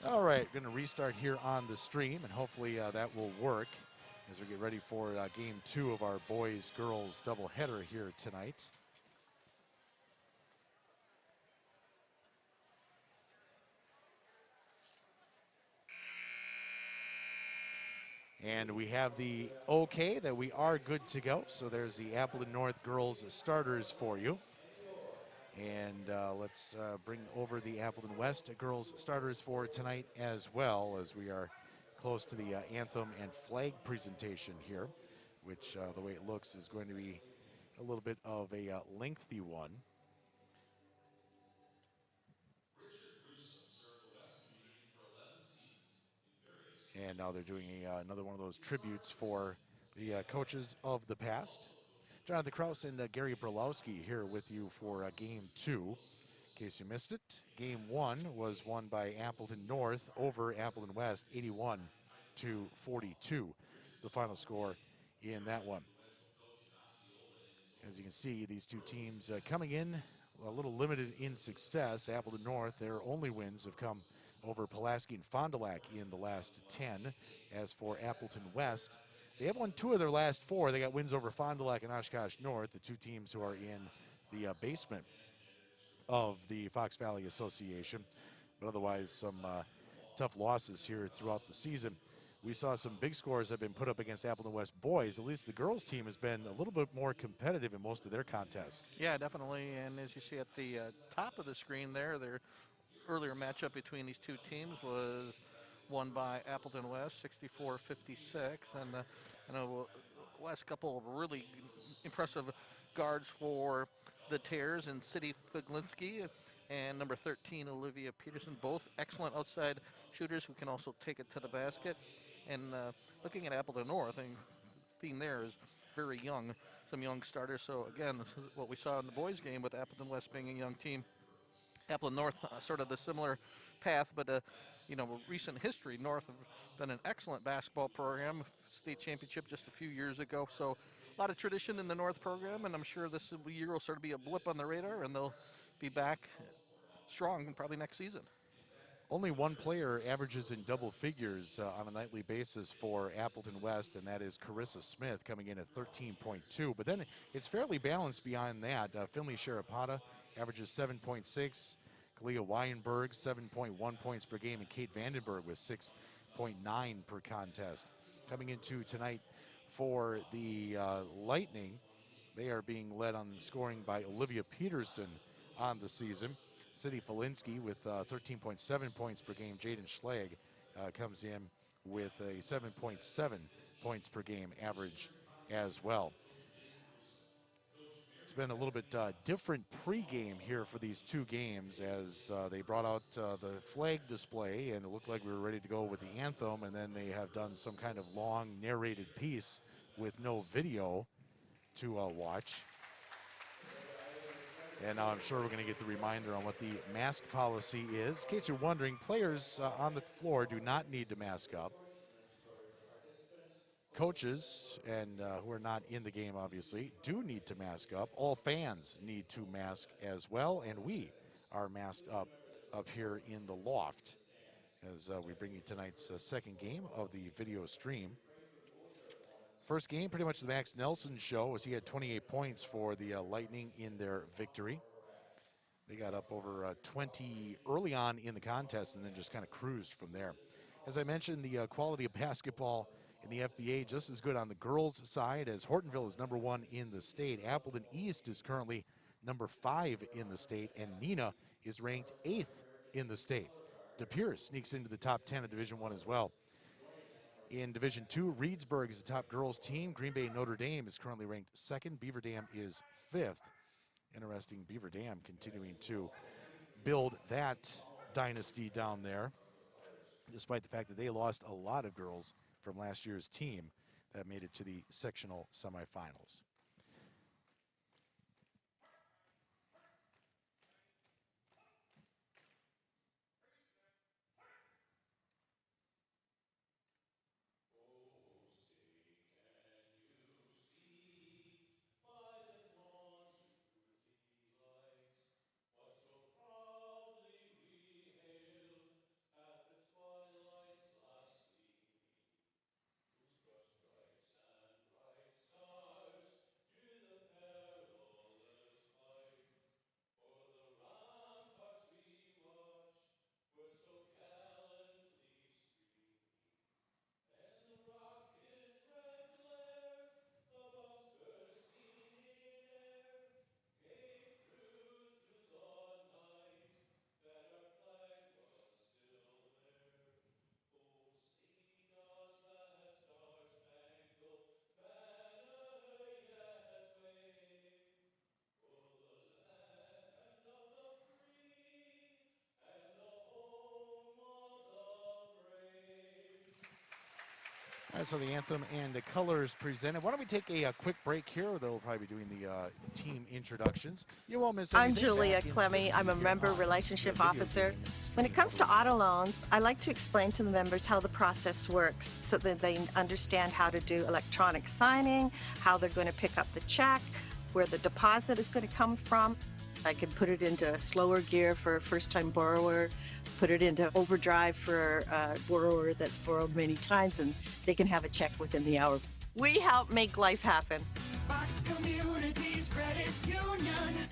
All right, going to restart here on the stream, and hopefully that will work as we get ready for game 2 of our boys-girls doubleheader here tonight. And we have the okay that we are good to go. So there's the Appleton North girls starters for you. And let's bring over the Appleton West girls starters for tonight as well, as we are close to the anthem and flag presentation here, which the way it looks is going to be a little bit of a lengthy one. And now they're doing another one of those tributes for the coaches of the past. Jonathan Kraus and Gary Brolowski here with you for game 2. In case you missed it, game 1 was won by Appleton North over Appleton West, 81-42, the final score in that one. As you can see, these two teams coming in a little limited in success. Appleton North, their only wins have come over Pulaski and Fond du Lac in the last 10. As for Appleton West, they have won 2 of their last 4. They got wins over Fond du Lac and Oshkosh North, the two teams who are in the basement of the Fox Valley Association. But otherwise, some tough losses here throughout the season. We saw some big scores that have been put up against Appleton West boys. At least the girls team has been a little bit more competitive in most of their contests. Yeah, definitely. And as you see at the top of the screen there, their earlier matchup between these two teams was won by Appleton West, 64-56. And I know last couple of really impressive guards for the Tears, and City Figlinski and number 13, Olivia Peterson, both excellent outside shooters who can also take it to the basket. And looking at Appleton North, and theme there is very young, some young starters. So again, this is what we saw in the boys game with Appleton West being a young team. Appleton North, sort of the similar path, but recent history. North have been an excellent basketball program, state championship just a few years ago. So a lot of tradition in the North program, and I'm sure this year will sort of be a blip on the radar, and they'll be back strong probably next season. Only one player averages in double figures on a nightly basis for Appleton West, and that is Carissa Smith, coming in at 13.2. But then it's fairly balanced beyond that. Finley Sharapata averages 7.6. Kalia Weinberg, 7.1 points per game, and Kate Vandenberg with 6.9 per contest. Coming into tonight for the Lightning, they are being led on scoring by Olivia Peterson on the season. City Felinsky with 13.7 points per game. Jaden Schlag comes in with a 7.7 points per game average as well. It's been a little bit different pregame here for these two games, as they brought out the flag display, and it looked like we were ready to go with the anthem, and then they have done some kind of long narrated piece with no video to watch. And now I'm sure we're going to get the reminder on what the mask policy is. In case you're wondering, players on the floor do not need to mask up. Coaches, and who are not in the game obviously, do need to mask up. All fans need to mask as well, and we are masked up here in the loft as we bring you tonight's second game of the video stream. First game, pretty much the Max Nelson show, as he had 28 points for the Lightning in their victory. They got up over 20 early on in the contest and then just kind of cruised from there. As I mentioned, the quality of basketball in the FVA just as good on the girls' side, as Hortonville is number 1 in the state. Appleton East is currently number 5 in the state, and Neenah is ranked 8th in the state. De Pere sneaks into the top 10 of Division I as well. In Division II, Reedsburg is the top girls team. Green Bay Notre Dame is currently ranked 2nd. Beaver Dam is 5th. Interesting, Beaver Dam continuing to build that dynasty down there, despite the fact that they lost a lot of girls from last year's team that made it to the sectional semifinals. So the anthem and the colors presented. Why don't we take a quick break here? They'll probably be doing the team introductions. You won't miss anything. I'm Julia Back in Clemmy. 60 I'm a here member on relationship the Video officer. Gaming When it Streaming comes to Revolution. auto loans, I like to explain to the members how the process works so that they understand how to do electronic signing, how they're going to pick up the check, where the deposit is going to come from. I can put it into slower gear for a first-time borrower, put it into overdrive for a borrower that's borrowed many times, and they can have a check within the hour. We help make life happen. Fox Communities Credit Union.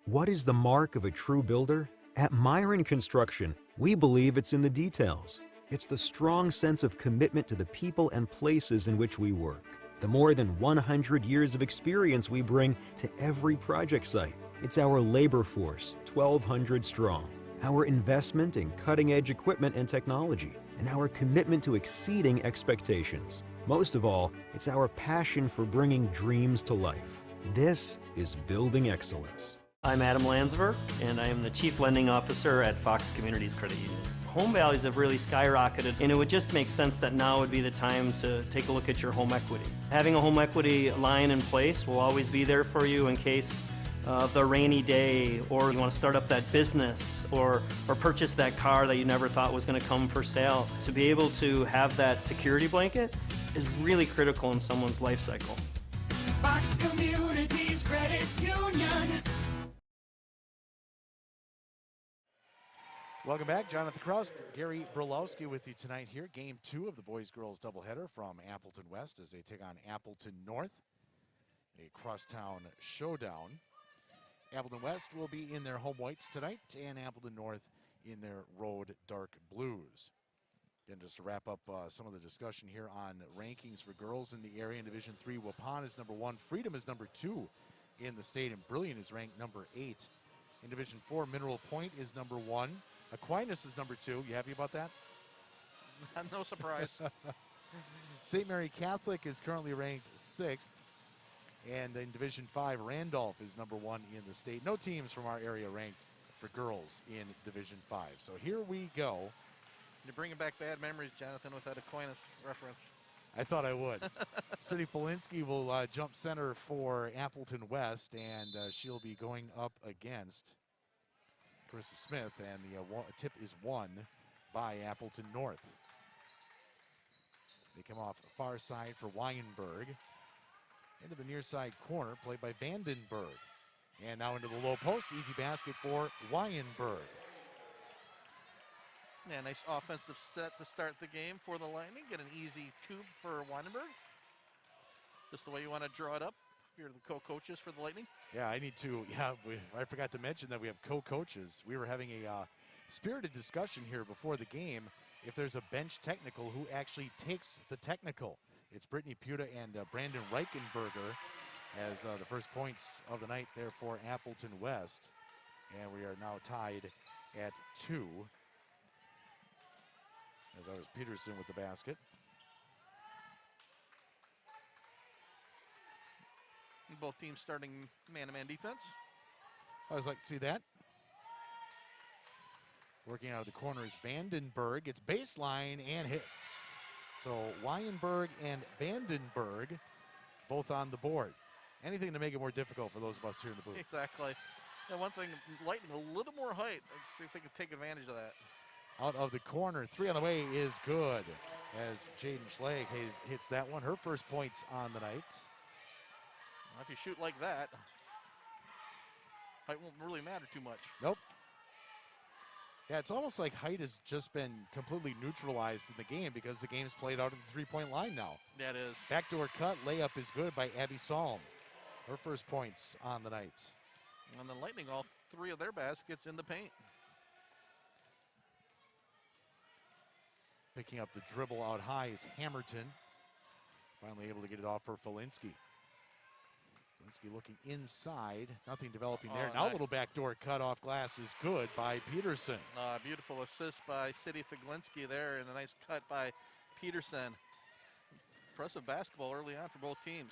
What is the mark of a true builder? At Myron Construction, we believe it's in the details. It's the strong sense of commitment to the people and places in which we work. The more than 100 years of experience we bring to every project site. It's our labor force, 1,200 strong. Our investment in cutting-edge equipment and technology, and our commitment to exceeding expectations. Most of all, it's our passion for bringing dreams to life. This is building excellence. I'm Adam Landsver, and I am the Chief Lending Officer at Fox Communities Credit Union. Home values have really skyrocketed, and it would just make sense that now would be the time to take a look at your home equity. Having a home equity line in place will always be there for you in case of the rainy day, or you want to start up that business, or purchase that car that you never thought was going to come for sale. To be able to have that security blanket is really critical in someone's life cycle. Fox Communities Credit Union. Welcome back. Jonathan Krause, Gary Brolowski with you tonight here. Game 2 of the boys-girls doubleheader from Appleton West as they take on Appleton North. A crosstown showdown. Appleton West will be in their home whites tonight, and Appleton North in their road dark blues. Again, just to wrap up some of the discussion here on rankings for girls in the area. In Division 3, Waupun is number 1. Freedom is number 2 in the state, and Brilliant is ranked number 8. In Division 4, Mineral Point is number 1. Aquinas is number 2. You happy about that? No surprise. St. Mary Catholic is currently ranked 6th. And in Division 5, Randolph is number 1 in the state. No teams from our area ranked for girls in Division 5. So here we go. You're bringing back bad memories, Jonathan, with that Aquinas reference. I thought I would. Cindy Polinsky will jump center for Appleton West, and she'll be going up against Carissa Smith, and the tip is won by Appleton North. They come off the far side for Weinberg. Into the near side corner, played by Vandenberg. And now into the low post, easy basket for Weinberg. Yeah, nice offensive set to start the game for the Lightning. Get an easy tube for Weinberg. Just the way you want to draw it up if you're the co-coaches for the Lightning. Yeah, I need to, I forgot to mention that we have co-coaches. We were having a spirited discussion here before the game if there's a bench technical who actually takes the technical. It's Brittany Puda and Brandon Reichenberger as the first points of the night there for Appleton West. And we are now tied at 2. As I was Peterson with the basket. Both teams starting man-to-man defense. I was like to see that. Working out of the corner is Vandenberg. It's baseline and hits. So Weinberg and Vandenberg both on the board. Anything to make it more difficult for those of us here in the booth. Exactly. And one thing, Lightning a little more height. Let's see if they can take advantage of that. Out of the corner, 3 on the way is good. As Jaden Schlegg hits that one. Her first points on the night. Well, if you shoot like that, height won't really matter too much. Nope. Yeah, it's almost like height has just been completely neutralized in the game because the game's played out at the three-point line now. That is. Backdoor cut, layup is good by Abby Salm. Her first points on the night. And the Lightning, all 3 of their baskets in the paint. Picking up the dribble out high is Hammerton. Finally able to get it off for Felinski. Felinski looking inside. Nothing developing there. Now a little backdoor cut off glass is good by Peterson. Beautiful assist by City Figlinski there, and a nice cut by Peterson. Impressive basketball early on for both teams.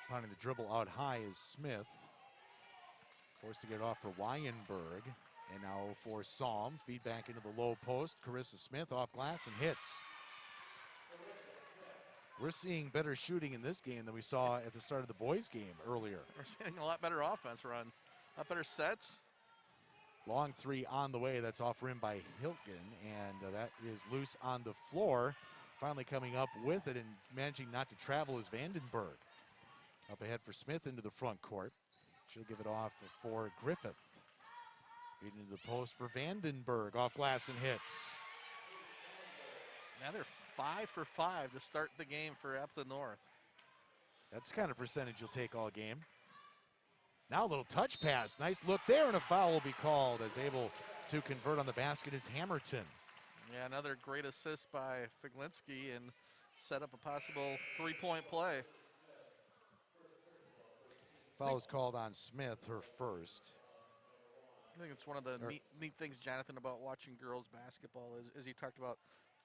Finding the dribble out high is Smith. Forced to get it off for Weinberg. And now for Psalm, feed back into the low post. Carissa Smith off glass and hits. We're seeing better shooting in this game than we saw at the start of the boys' game earlier. We're seeing a lot better offense run, a lot better sets. Long three on the way. That's off rim by Hilton, and that is loose on the floor. Finally coming up with it and managing not to travel is Vandenberg. Up ahead for Smith into the front court. She'll give it off for Griffith. Feeding into the post for Vandenberg. Off glass and hits. Now they're 5 for 5 to start the game for Appleton North. That's the kind of percentage you'll take all game. Now a little touch pass. Nice look there, and a foul will be called as able to convert on the basket is Hammerton. Yeah, another great assist by Figlinski and set up a possible three-point play. Foul is called on Smith, her first. I think it's one of the neat things, Jonathan, about watching girls basketball is, as you talked about,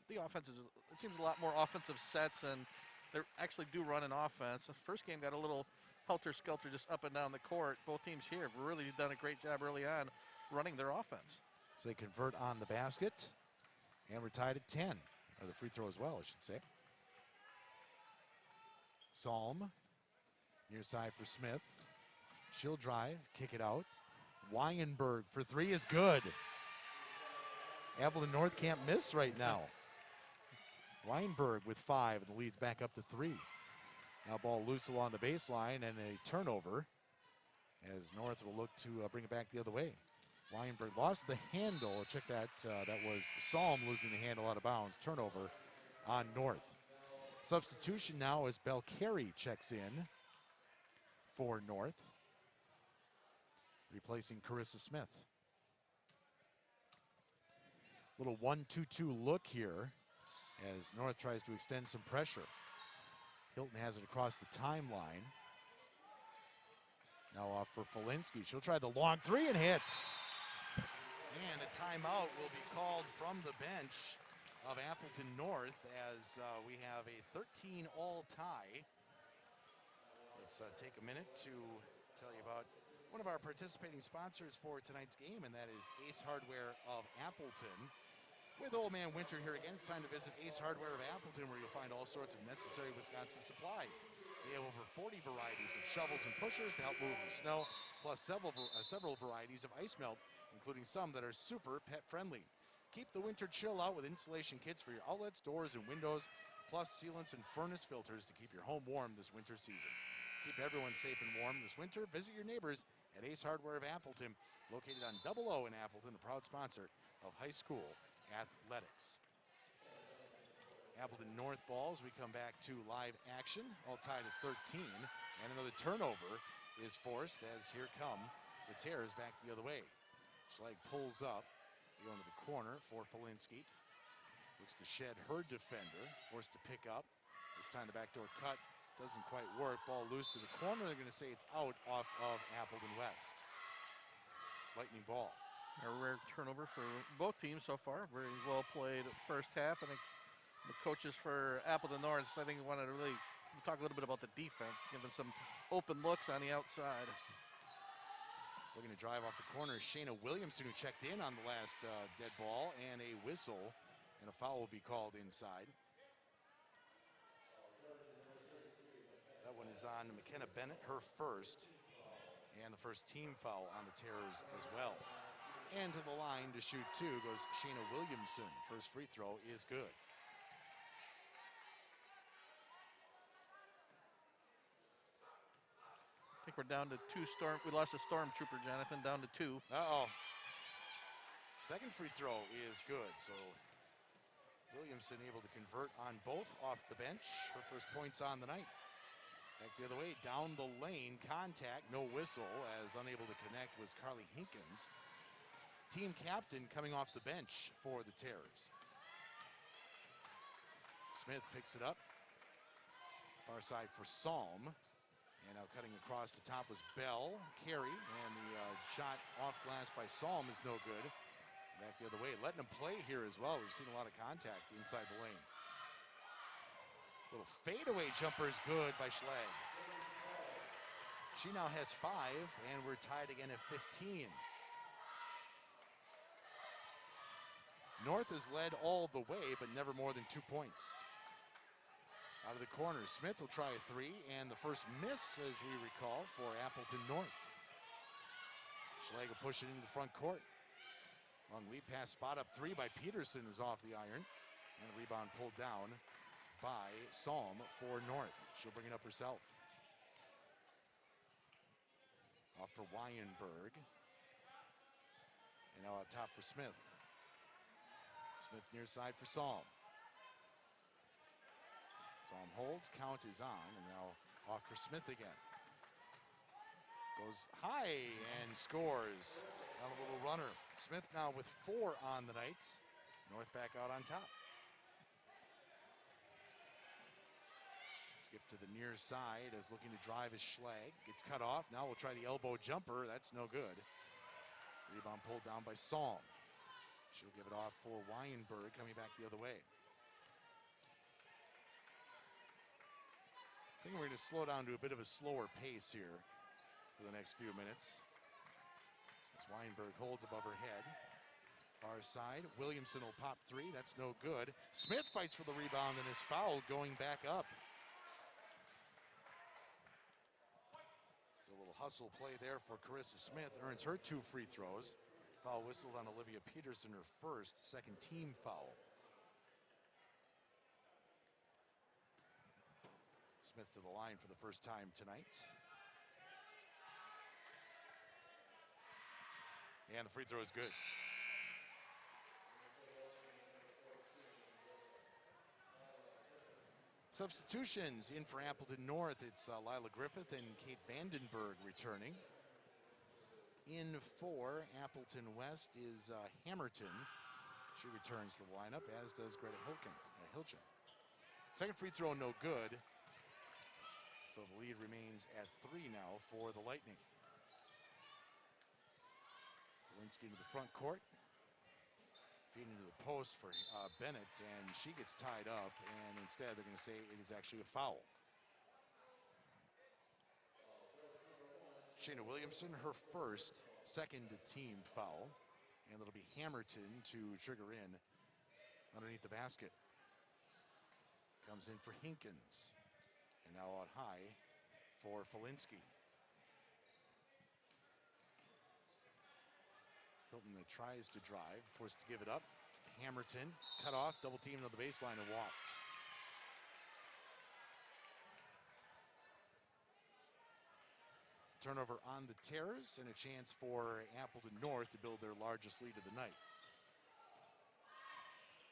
the offense is, it seems a lot more offensive sets, and they actually do run an offense. The first game got a little helter-skelter just up and down the court. Both teams here have really done a great job early on running their offense. So they convert on the basket, and we're tied at 10, or the free throw as well, I should say. Psalm, near side for Smith. She'll drive, kick it out. Weinberg for three is good. Appleton North can't miss right now. Weinberg with 5, and the lead's back up to 3. Now ball loose along the baseline, and a turnover as North will look to bring it back the other way. Weinberg lost the handle. Check that. That was Psalm losing the handle out of bounds. Turnover on North. Substitution now as Belcarry checks in for North, replacing Carissa Smith. Little 1-2-2 look here as North tries to extend some pressure. Hilton has it across the timeline. Now off for Figlinski. She'll try the long three and hit. And a timeout will be called from the bench of Appleton North as we have a 13-all tie. Let's take a minute to tell you about one of our participating sponsors for tonight's game, and that is Ace Hardware of Appleton. With Old Man Winter here again, it's time to visit Ace Hardware of Appleton, where you'll find all sorts of necessary Wisconsin supplies. They have over 40 varieties of shovels and pushers to help move the snow, plus several varieties of ice melt, including some that are super pet-friendly. Keep the winter chill out with installation kits for your outlets, doors, and windows, plus sealants and furnace filters to keep your home warm this winter season. Keep everyone safe and warm this winter. Visit your neighbors at Ace Hardware of Appleton, located on Double O in Appleton, a proud sponsor of high school athletics. Appleton North balls, we come back to live action, all tied at 13, and another turnover is forced as here come the Terrors back the other way. Schlegg pulls up, going to the corner for Figlinski. Looks to shed her defender, forced to pick up. This time the backdoor cut doesn't quite work. Ball loose to the corner. They're going to say it's out off of Appleton West. Lightning ball. A rare turnover for both teams so far. Very well played first half. I think the coaches for Appleton North, I think, wanted to really talk a little bit about the defense, giving some open looks on the outside. Looking to drive off the corner is Shayna Williamson, who checked in on the last dead ball, and a whistle, and a foul will be called inside. That one is on McKenna Bennett, her first, and the first team foul on the Terrors as well. And to the line to shoot two goes Shayna Williamson. First free throw is good. I think we're down to 2 storm. We lost a stormtrooper, Jonathan, down to 2. Uh-oh. Second free throw is good, so Williamson able to convert on both off the bench. Her first points on the night. Back the other way, down the lane, contact, no whistle, as unable to connect was Carly Hinkins. Team captain coming off the bench for the Terrors. Smith picks it up. Far side for Psalm. And now cutting across the top was Bell. Carey, and the shot off glass by Psalm is no good. Back the other way, letting him play here as well. We've seen a lot of contact inside the lane. Little fadeaway jumper is good by Schlegg. She now has 5, and we're tied again at 15. North has led all the way, but never more than 2 points. Out of the corner, Smith will try a three, and the first miss, as we recall, for Appleton North. Schlag will push it into the front court. Long lead pass, spot up three by Peterson is off the iron, and the rebound pulled down by Salm for North. She'll bring it up herself. Off for Weinberg. And now out top for Smith. Smith near side for Salm. Salm holds, count is on, and now off for Smith again. Goes high and scores. Got a little runner. Smith now with 4 on the night. North back out on top. Skip to the near side as looking to drive his Schlag. Gets cut off. Now we'll try the elbow jumper. That's no good. Rebound pulled down by Salm. She'll give it off for Weinberg coming back the other way. I think we're going to slow down to a bit of a slower pace here for the next few minutes. As Weinberg holds above her head. Far side, Williamson will pop three. That's no good. Smith fights for the rebound and is fouled going back up. A little hustle play there for Carissa Smith. Earns her 2 free throws. Foul whistled on Olivia Peterson, her first, second team foul. Smith to the line for the first time tonight. And the free throw is good. Substitutions in for Appleton North. It's Lila Griffith and Kate Vandenberg returning. In for Appleton West is Hammerton. She returns to the lineup, as does Greta Hilchen. Second free throw, no good. So the lead remains at 3 now for the Lightning. Walensky to the front court. Feeding to the post for Bennett, and she gets tied up, and instead they're going to say it is actually a foul. Shayna Williamson, her first, second team foul, and it'll be Hammerton to trigger in underneath the basket. Comes in for Hinkins, and now out high for Walensky. Hilton that tries to drive, forced to give it up. Hammerton cut off, double teamed on the baseline and walked. Turnover on the Terrors and a chance for Appleton North to build their largest lead of the night.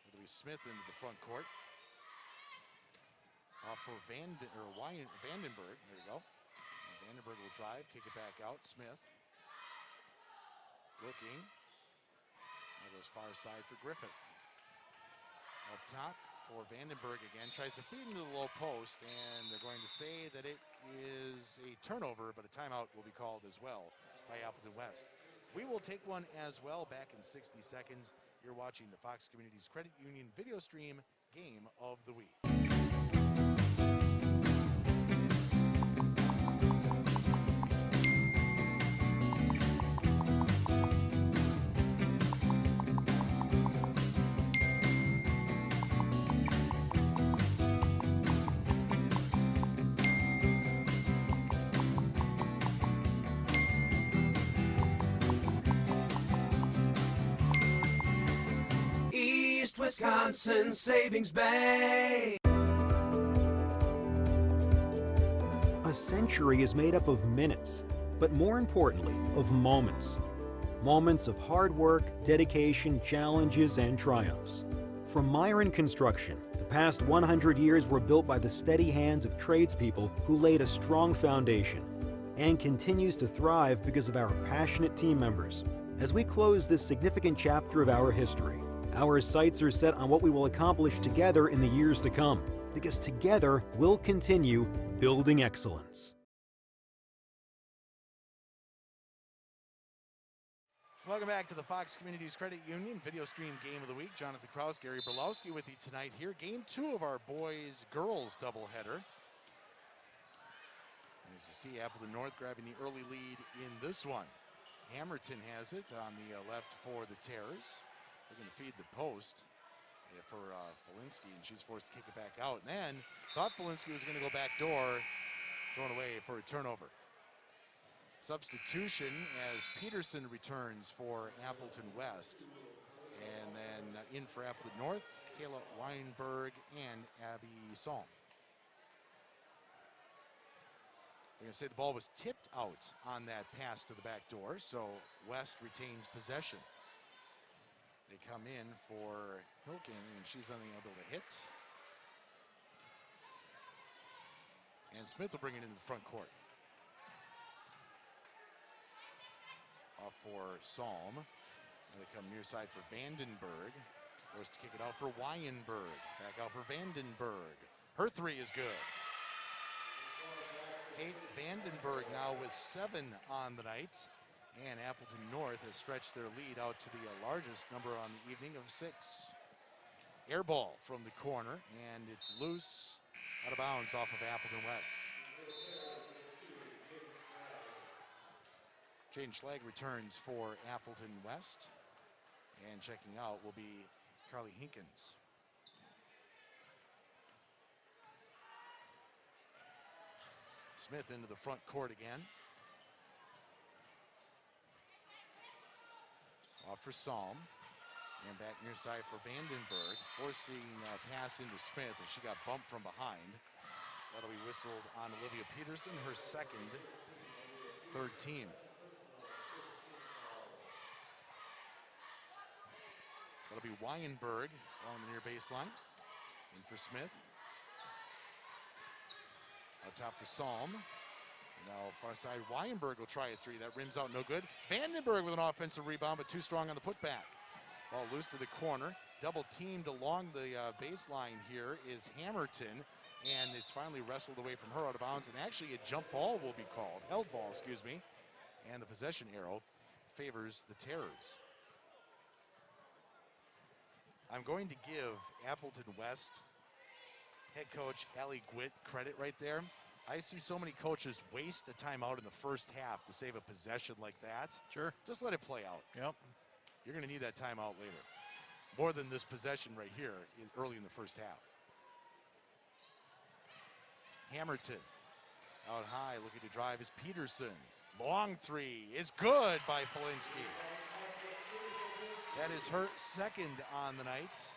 It'll be Smith into the front court. Off for Vandenberg, there you go. And Vandenberg will drive, kick it back out, Smith. Looking. That goes far side for Griffith. Up top for Vandenberg again. Tries to feed into the low post, and they're going to say that it is a turnover, but a timeout will be called as well by Appleton West. We will take one as well back in 60 seconds. You're watching the Fox Communities Credit Union video stream Game of the Week. Wisconsin Savings Bank. A century is made up of minutes, but more importantly, of moments. Moments of hard work, dedication, challenges, and triumphs. From Myron Construction, the past 100 years were built by the steady hands of tradespeople who laid a strong foundation and continues to thrive because of our passionate team members. As we close this significant chapter of our history, our sights are set on what we will accomplish together in the years to come, because together we'll continue building excellence. Welcome back to the Fox Communities Credit Union video stream Game of the Week. Jonathan Kraus, Gary Berlowski with you tonight here. Game 2 of our boys-girls doubleheader. As you see, Appleton North grabbing the early lead in this one. Hammerton has it on the left for the Terrors. Looking to feed the post for Felinsky, and she's forced to kick it back out. And then thought Felinsky was going to go back door, thrown away for a turnover. Substitution as Peterson returns for Appleton West. And then in for Appleton North, Kayla Weinberg and Abby Salm. They're going to say the ball was tipped out on that pass to the back door, so West retains possession. They come in for Hilken, and she's unable to hit. And Smith will bring it into the front court. Off for Salm. And they come near side for Vandenberg. Forced to kick it out for Weinberg. Back out for Vandenberg. Her three is good. Kate Vandenberg now with 7 on the night. And Appleton North has stretched their lead out to the largest number on the evening of 6. Air ball from the corner, and it's loose, out of bounds off of Appleton West. Jane Schlag returns for Appleton West, and checking out will be Carly Hinkins. Smith into the front court again. Off for Salm, and back near side for Vandenberg, forcing a pass into Smith, and she got bumped from behind. That'll be whistled on Olivia Peterson, her second, third team. That'll be Weinberg along the near baseline. In for Smith. Up top for Salm. Now far side, Weinberg will try a three. That rims out, no good. Vandenberg with an offensive rebound, but too strong on the putback. Ball loose to the corner. Double teamed along the baseline here is Hammerton, and it's finally wrestled away from her out of bounds, and actually a jump ball will be called. Held ball, excuse me. And the possession arrow favors the Terrors. I'm going to give Appleton West head coach Allie Gwitt credit right there. I see so many coaches waste a timeout in the first half to save a possession like that. Sure. Just let it play out. Yep. You're going to need that timeout later. More than this possession right here early in the first half. Hammerton out high, looking to drive is Peterson. Long three is good by Felinsky. That is her second on the night,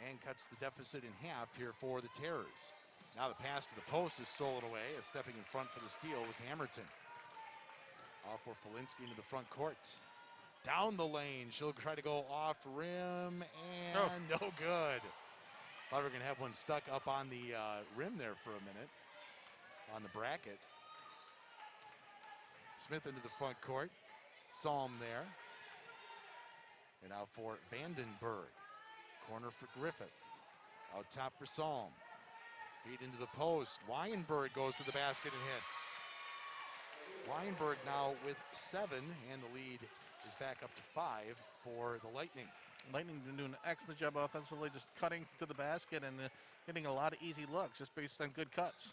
and cuts the deficit in half here for the Terrors. Now the pass to the post is stolen away, as stepping in front for the steal was Hammerton. Off for Felinsky into the front court. Down the lane, she'll try to go off rim, and no good. Thought we were gonna have one stuck up on the rim there for a minute, on the bracket. Smith into the front court, Salm there. And now for Vandenberg. Corner for Griffith. Out top for Salm. Feed into the post. Weinberg goes to the basket and hits. Weinberg now with 7, and the lead is back up to 5 for the Lightning. Lightning been doing an excellent job offensively, just cutting to the basket and getting a lot of easy looks just based on good cuts.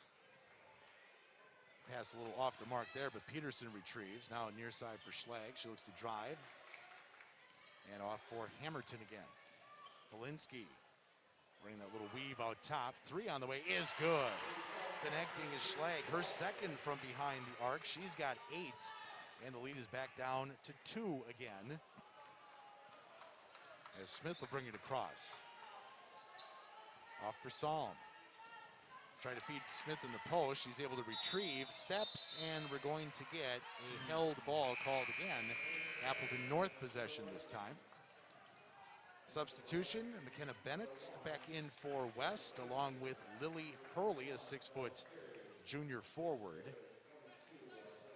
Pass a little off the mark there, but Peterson retrieves. Now near side for Schlag. She looks to drive. And off for Hammerton again. Felinsky running that little weave out top. 3 on the way is good. Connecting is Schlag, her second from behind the arc. She's got 8, and the lead is back down to 2 again. As Smith will bring it across. Off for Salm. Try to feed Smith in the post. She's able to retrieve, steps, and we're going to get a held ball called again. Appleton North possession this time. Substitution, McKenna Bennett back in for West, along with Lily Hurley, a 6-foot junior forward.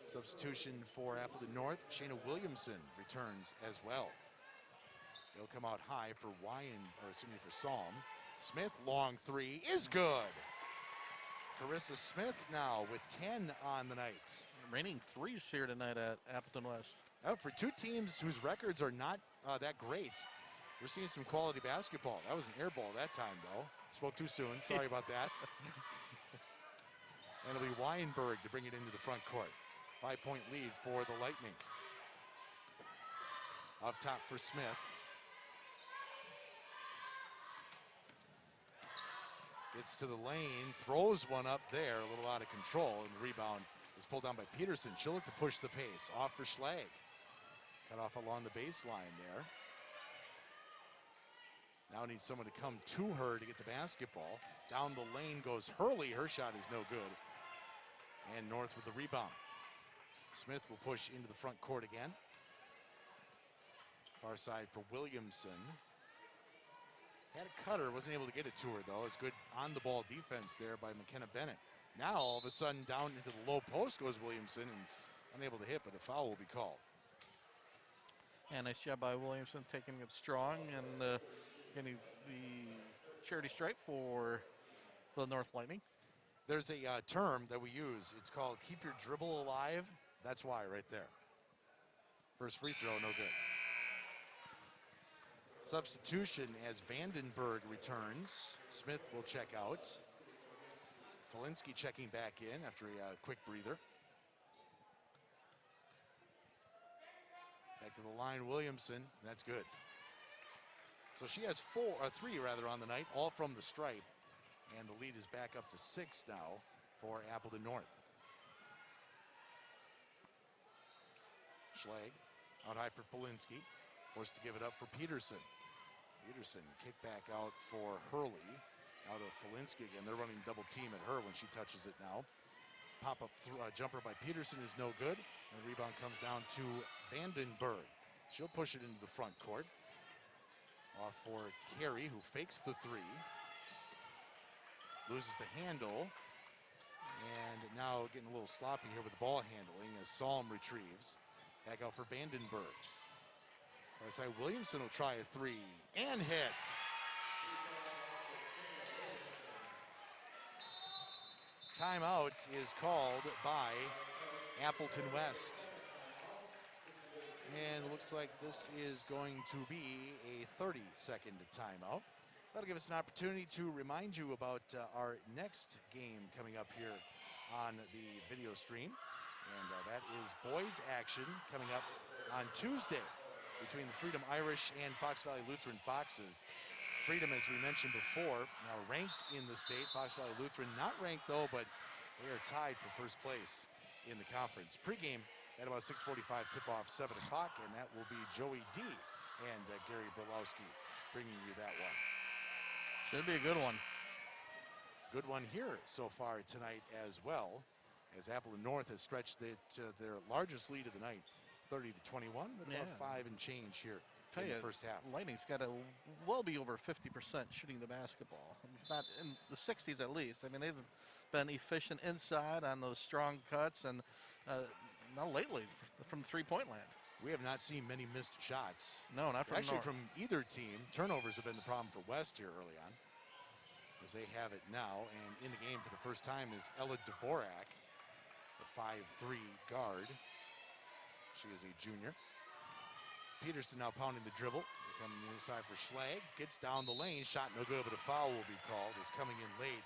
Substitution for Appleton North, Shayna Williamson returns as well. He'll come out high for for Salm. Smith, long 3 is good. Carissa Smith now with 10 on the night. Raining 3s here tonight at Appleton West. For 2 teams whose records are not that great, we're seeing some quality basketball. That was an air ball that time, though. Spoke too soon. Sorry about that. And it'll be Weinberg to bring it into the front court. 5-point lead for the Lightning. Up top for Smith. Gets to the lane, throws one up there, a little out of control, and the rebound is pulled down by Peterson. She'll look to push the pace. Off for Schlag. Cut off along the baseline there. Now needs someone to come to her to get the basketball. Down the lane goes Hurley. Her shot is no good. And North with the rebound. Smith will push into the front court again. Far side for Williamson. Had a cutter, wasn't able to get it to her though. It's good on the ball defense there by McKenna Bennett. Now all of a sudden down into the low post goes Williamson and unable to hit, but a foul will be called. And nice job by Williamson taking it strong and getting the charity stripe for the North Lightning. There's a term that we use. It's called keep your dribble alive. That's why right there. First free throw, no good. Substitution as Vandenberg returns. Smith will check out. Felinsky checking back in after a quick breather. Back to the line, Williamson. That's good. So she has three on the night, all from the stripe. And the lead is back up to 6 now for Appleton North. Schlag out high for Felinsky. Forced to give it up for Peterson. Peterson kick back out for Hurley. Out of Felinsky again. They're running double team at her when she touches it now. Pop-up jumper by Peterson is no good. And the rebound comes down to Vandenberg. She'll push it into the front court. Off for Carey, who fakes the three. Loses the handle. And now getting a little sloppy here with the ball handling as Salm retrieves. Back out for Vandenberg. Far side, Williamson will try a three and hit. Timeout is called by Appleton West. And it looks like this is going to be a 30-second timeout. That'll give us an opportunity to remind you about our next game coming up here on the video stream. And that is boys action coming up on Tuesday between the Freedom Irish and Fox Valley Lutheran Foxes. Freedom, as we mentioned before, now ranked in the state. Fox Valley Lutheran not ranked though, but they are tied for first place in the conference. Pre-game at about 6:45, tip-off 7 o'clock, and that will be Joey D. and Gary Berlowski bringing you that one. Should be a good one. Good one here so far tonight as well, as Appleton North has stretched their largest lead of the night, 30-21, with about 5 and change here in the first half. Lightning's got to well be over 50% shooting the basketball. It's not in the 60s at least. I mean, they've been efficient inside on those strong cuts, and not lately from three-point land. We have not seen many missed shots. No, not from Actually, North. from either team. Turnovers have been the problem for West here early on, as they have it now. And in the game for the first time is Ella Dvorak, the 5'3" guard. She is a junior. Peterson now pounding the dribble. They come on the other side for Schlag. Gets down the lane. Shot no good, but a foul will be called, as coming in late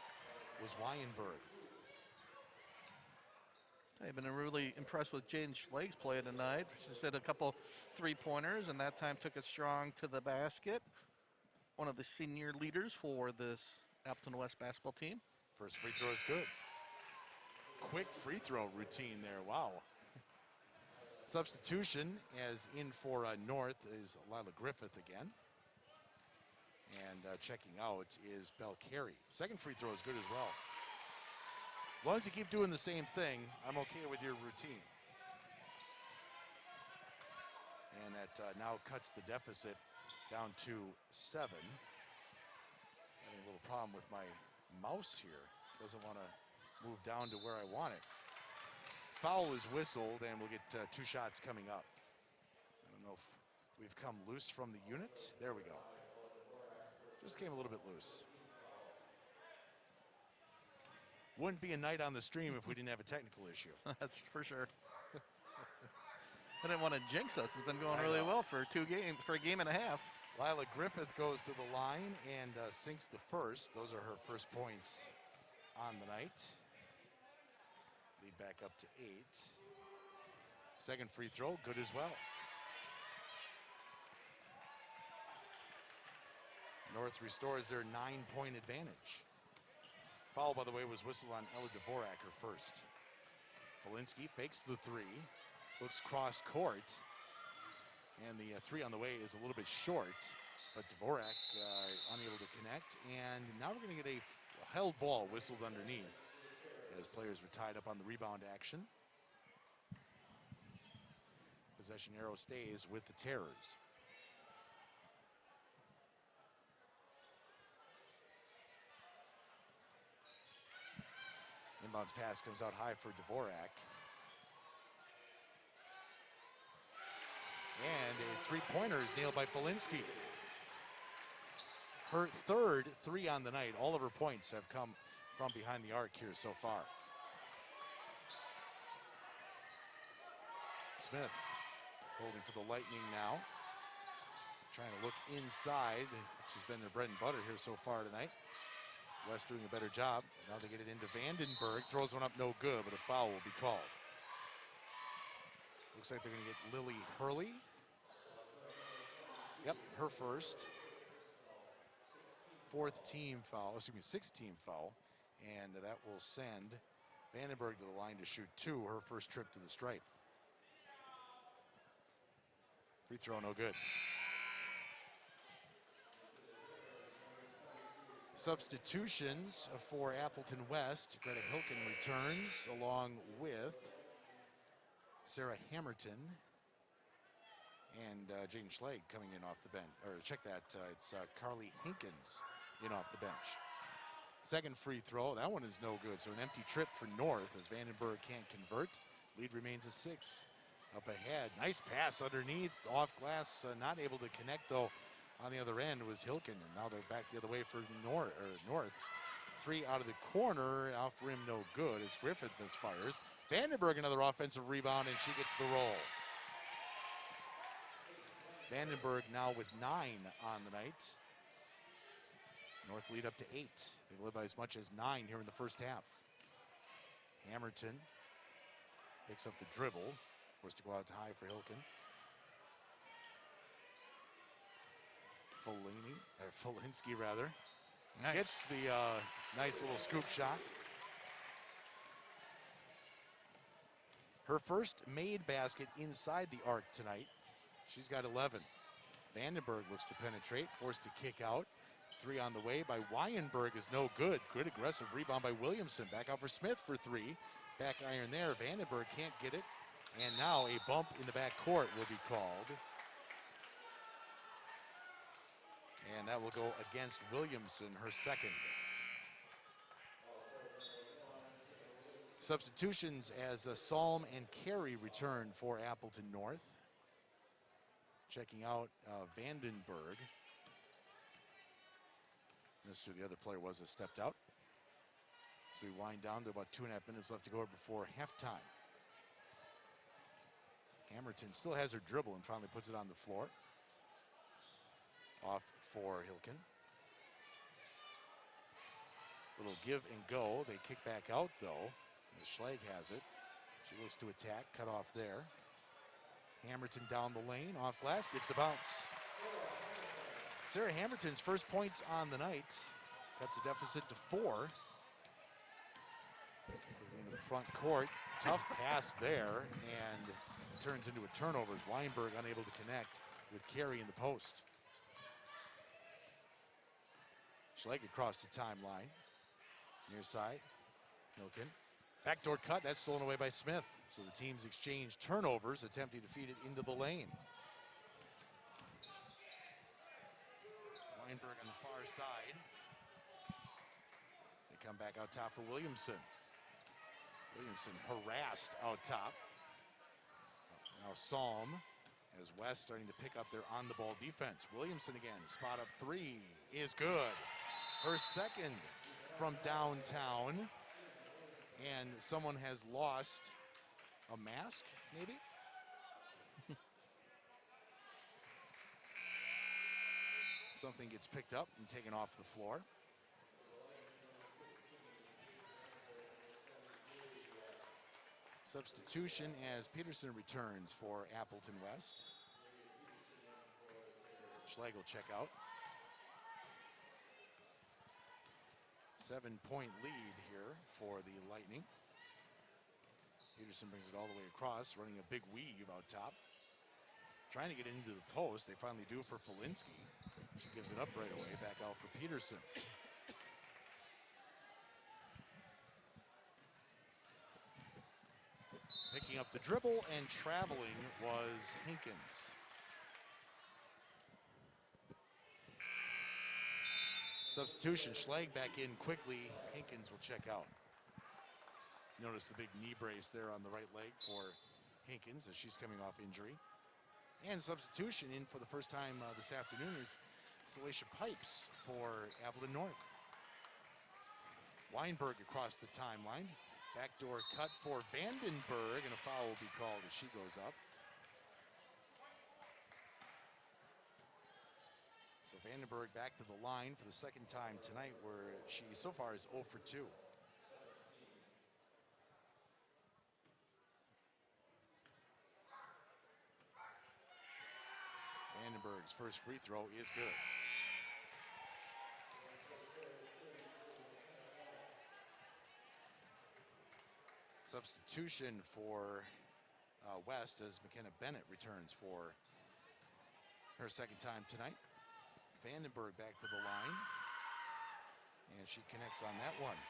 was Weinberg. I've been really impressed with Jaden Schlag's play tonight. She hit a couple three-pointers, and that time took it strong to the basket. One of the senior leaders for this Appleton West basketball team. First free throw is good. Quick free throw routine there. Wow. Substitution as in for North is Lila Griffith again. And checking out is Belle Carey. Second free throw is good as well. As long as you keep doing the same thing, I'm okay with your routine. And that now cuts the deficit down to 7. Having a little problem with my mouse here. Doesn't want to move down to where I want it. Foul is whistled, and we'll get 2 shots coming up. I don't know if we've come loose from the unit. There we go. Just came a little bit loose. Wouldn't be a night on the stream if we didn't have a technical issue. That's for sure. I didn't want to jinx us. It's been going really well for a game and a half. Lila Griffith goes to the line and sinks the first. Those are her first points on the night. Lead back up to 8. Second free throw, good as well. North restores their 9-point advantage. Foul, by the way, was whistled on Ella Dvorak, her first. Felinsky fakes the three, looks cross court, and the three on the way is a little bit short, but Dvorak unable to connect, and now we're going to get a held ball whistled underneath as players were tied up on the rebound action. Possession arrow stays with the Terrors. Inbounds pass comes out high for Dvorak. And a three-pointer is nailed by Felinsky. Her third three on the night. All of her points have come from behind the arc here so far. Smith holding for the Lightning now. Trying to look inside, which has been their bread and butter here so far tonight. West doing a better job. Now they get it into Vandenberg. Throws one up no good, but a foul will be called. Looks like they're going to get Lily Hurley. Yep, her first. Sixth team foul. And that will send Vandenberg to the line to shoot two, her first trip to the stripe. Free throw, no good. Substitutions for Appleton West. Greta Hilken returns along with Sarah Hammerton and Jaden Schlegg coming in off the bench. Or check that, it's Carly Hinkins in off the bench. Second free throw, that one is no good. So an empty trip for North as Vandenberg can't convert. Lead remains a 6. Up ahead, nice pass underneath, off glass, not able to connect though. On the other end was Hilken, and now they're back the other way for North. Three out of the corner, off rim no good as Griffith misfires. Vandenberg another offensive rebound, and she gets the roll. Vandenberg now with 9 on the night. North lead up to 8. They led by as much as 9 here in the first half. Hammerton picks up the dribble, forced to go out high for Hilken. Felinsky rather. Nice. Gets the nice little scoop shot. Her first made basket inside the arc tonight. She's got 11. Vandenberg looks to penetrate, forced to kick out. 3 on the way by Weinberg is no good. Good aggressive rebound by Williamson. Back out for Smith for 3. Back iron there. Vandenberg can't get it. And now a bump in the back court will be called. And that will go against Williamson, her second. Substitutions as Salm and Carey return for Appleton North. Checking out Vandenberg. Missed who the other player was that stepped out. As we wind down to about 2.5 minutes left to go before halftime. Hammerton still has her dribble and finally puts it on the floor. Off for Hilken. Little give and go. They kick back out though. Schlegg has it. She looks to attack. Cut off there. Hammerton down the lane. Off glass. Gets a bounce. Sarah Hammerton's first points on the night. Cuts the deficit to 4. Into the front court. Tough pass there. And turns into a turnover as Weinberg unable to connect with Carey in the post. Schlegg across the timeline. Near side. Hilken. Backdoor cut. That's stolen away by Smith. So the teams exchange turnovers, attempting to feed it into the lane. Weinberg on the far side. They come back out top for Williamson. Williamson harassed out top. Now Salm as West starting to pick up their on-the-ball defense. Williamson again, spot up 3 is good. Her second from downtown. And someone has lost a mask, maybe? Something gets picked up and taken off the floor. Substitution as Peterson returns for Appleton West. Schlegel check out. 7-point lead here for the Lightning. Peterson brings it all the way across, running a big weave out top. Trying to get into the post. They finally do for Felinsky. She gives it up right away, back out for Peterson. Picking up the dribble and traveling was Hinkins. Substitution, Schlag back in quickly. Hinkins will check out. Notice the big knee brace there on the right leg for Hinkins as she's coming off injury. And substitution in for the first time this afternoon is Salacia Pipes for Appleton North. Weinberg across the timeline. Backdoor cut for Vandenberg, and a foul will be called as she goes up. So Vandenberg back to the line for the second time tonight, where she so far is 0 for 2. Vandenberg's first free throw is good. Substitution for West as McKenna Bennett returns for her second time tonight. Vandenberg back to the line, and she connects on that one.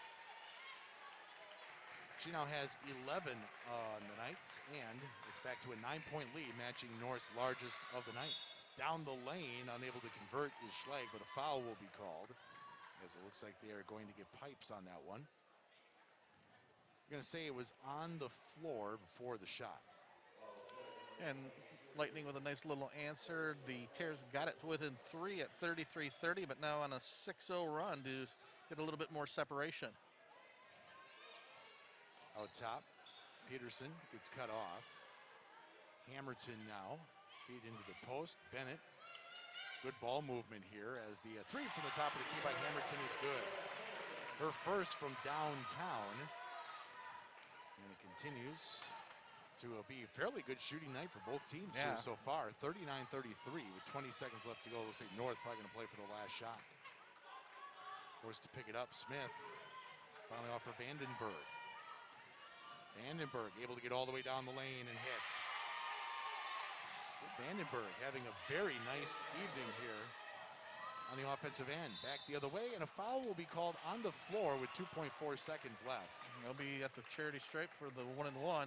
She now has 11 on the night, and it's back to a 9-point lead, matching North's largest of the night. Down the lane, unable to convert is Schlag, but a foul will be called, as it looks like they are going to get Pipes on that one. I'm going to say it was on the floor before the shot. And Lightning with a nice little answer. The Tears got it to within 3 at 33-30, but now on a 6-0 run to get a little bit more separation. Out top, Peterson gets cut off. Hammerton now, feed into the post. Bennett, good ball movement here as the three from the top of the key by Hammerton is good. Her first from downtown. And it continues to be a fairly good shooting night for both teams here so far. 39-33 with 20 seconds left to go. Looks like North probably going to play for the last shot. Forced to pick it up. Smith finally off for Vandenberg. Vandenberg able to get all the way down the lane and hit. Vandenberg having a very nice evening here on the offensive end. Back the other way, and a foul will be called on the floor with 2.4 seconds left. They'll be at the charity stripe for the 1-and-1.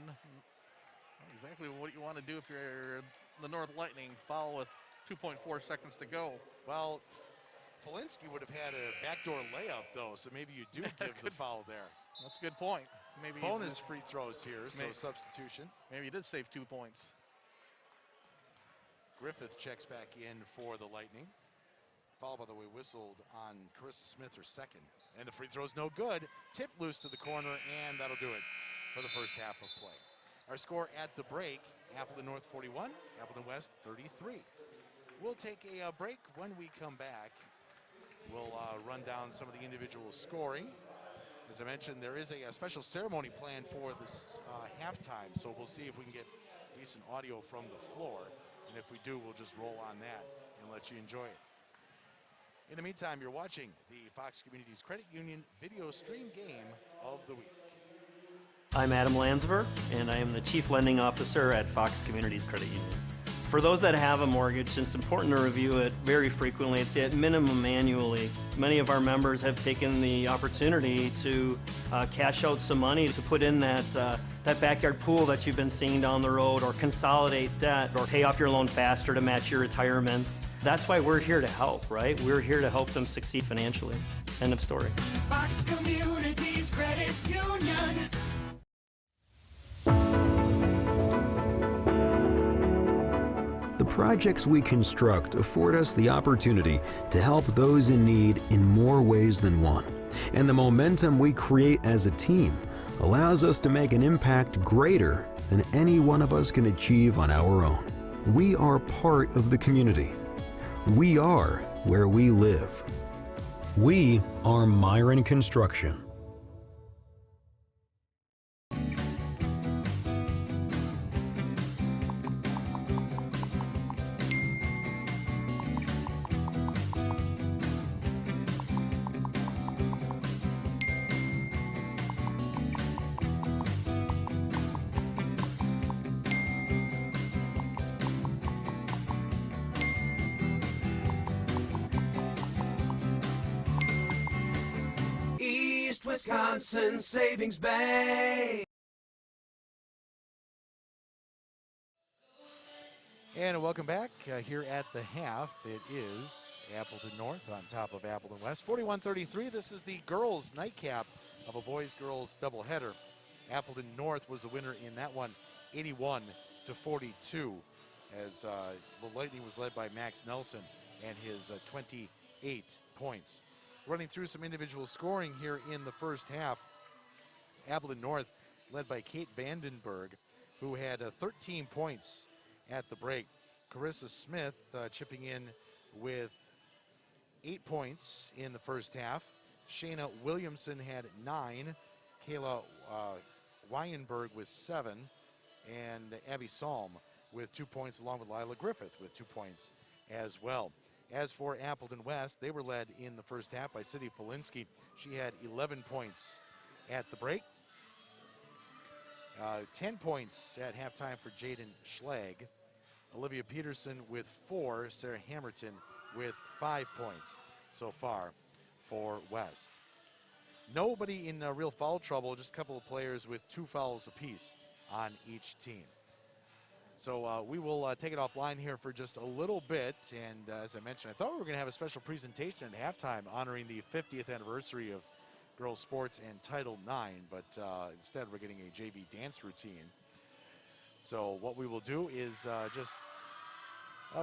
Exactly what you want to do if you're the North Lightning. Foul with 2.4 seconds to go. Well, Felinsky would have had a backdoor layup, though, so maybe you do give the foul there. That's a good point. Maybe bonus free throws here, so substitution. Maybe he did save 2 points. Griffith checks back in for the Lightning. Foul, by the way, whistled on Carissa Smith, her second. And the free throw's no good. Tip loose to the corner, and that'll do it for the first half of play. Our score at the break, Appleton North 41, Appleton West 33. We'll take a break. When we come back, we'll run down some of the individual scoring. As I mentioned, there is a special ceremony planned for this halftime, so we'll see if we can get decent audio from the floor. And if we do, we'll just roll on that and let you enjoy it. In the meantime, you're watching the Fox Communities Credit Union video stream game of the week. I'm Adam Landsver, and I am the Chief Lending Officer at Fox Communities Credit Union. For those that have a mortgage, it's important to review it very frequently. It's at minimum annually. Many of our members have taken the opportunity to cash out some money to put in that backyard pool that you've been seeing down the road, or consolidate debt, or pay off your loan faster to match your retirement. That's why we're here to help, right? We're here to help them succeed financially. End of story. Fox Communities Credit Union. The projects we construct afford us the opportunity to help those in need in more ways than one. And the momentum we create as a team allows us to make an impact greater than any one of us can achieve on our own. We are part of the community. We are where we live. We are Myron Construction. Wisconsin Savings Bank. And welcome back here at the half. It is Appleton North on top of Appleton West. 41-33. This is the girls' nightcap of a boys-girls doubleheader. Appleton North was the winner in that one, 81-42, as the Lightning was led by Max Nelson and his 28 points. Running through some individual scoring here in the first half, Appleton North led by Kate Vandenberg, who had 13 points at the break. Carissa Smith chipping in with 8 points in the first half. Shayna Williamson had 9. Kayla Weinberg with 7. And Abby Salm with 2 points, along with Lila Griffith with 2 points as well. As for Appleton West, they were led in the first half by Cindy Felinsky. She had 11 points at the break. 10 points at halftime for Jaden Schlag. Olivia Peterson with 4, Sarah Hammerton with 5 points so far for West. Nobody in real foul trouble, just a couple of players with 2 fouls apiece on each team. So we will take it offline here for just a little bit. And as I mentioned, I thought we were going to have a special presentation at halftime honoring the 50th anniversary of girls sports and Title IX, but instead we're getting a JV dance routine. So what we will do is just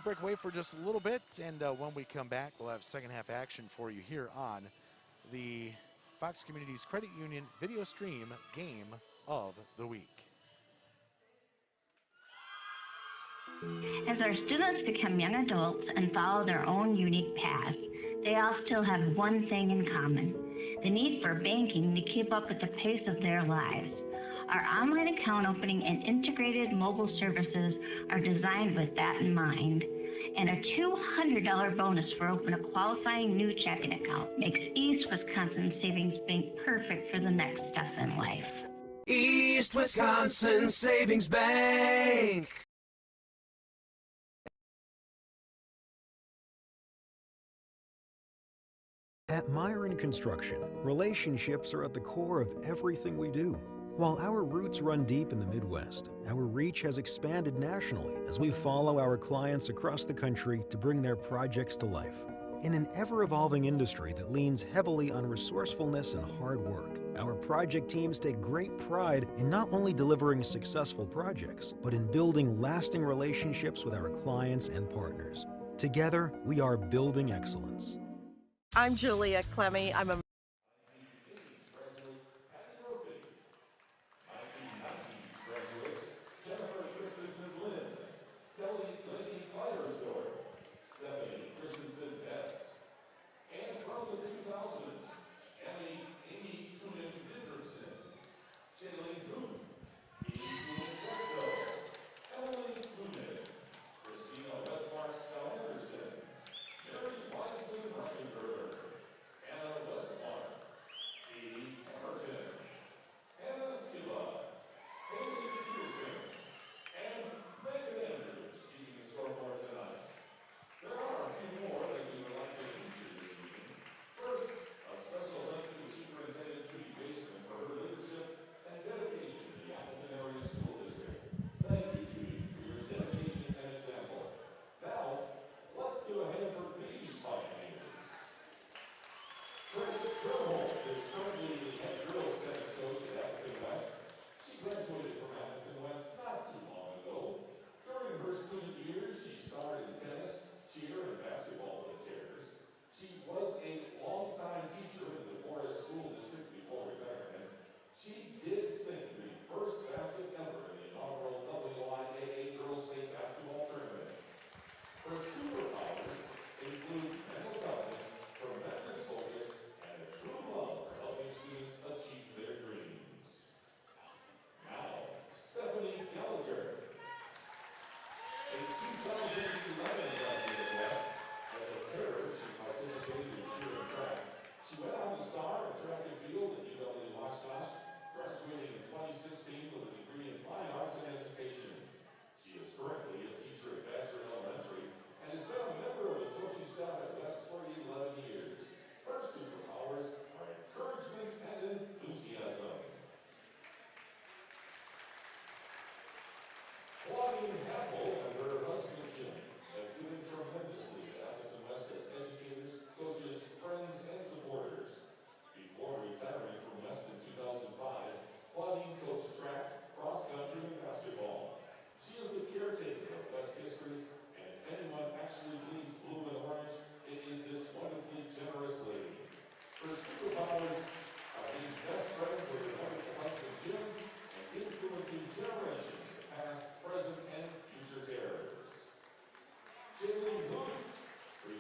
break away for just a little bit, and when we come back, we'll have second half action for you here on the Fox Communities Credit Union video stream game of the week. As our students become young adults and follow their own unique paths, they all still have one thing in common: the need for banking to keep up with the pace of their lives. Our online account opening and integrated mobile services are designed with that in mind. And a $200 bonus for opening a qualifying new checking account makes East Wisconsin Savings Bank perfect for the next step in life. East Wisconsin Savings Bank. At Myron Construction, relationships are at the core of everything we do. While our roots run deep in the Midwest, our reach has expanded nationally as we follow our clients across the country to bring their projects to life. In an ever-evolving industry that leans heavily on resourcefulness and hard work, our project teams take great pride in not only delivering successful projects, but in building lasting relationships with our clients and partners. Together, we are building excellence. I'm Julia Clemmy. I'm a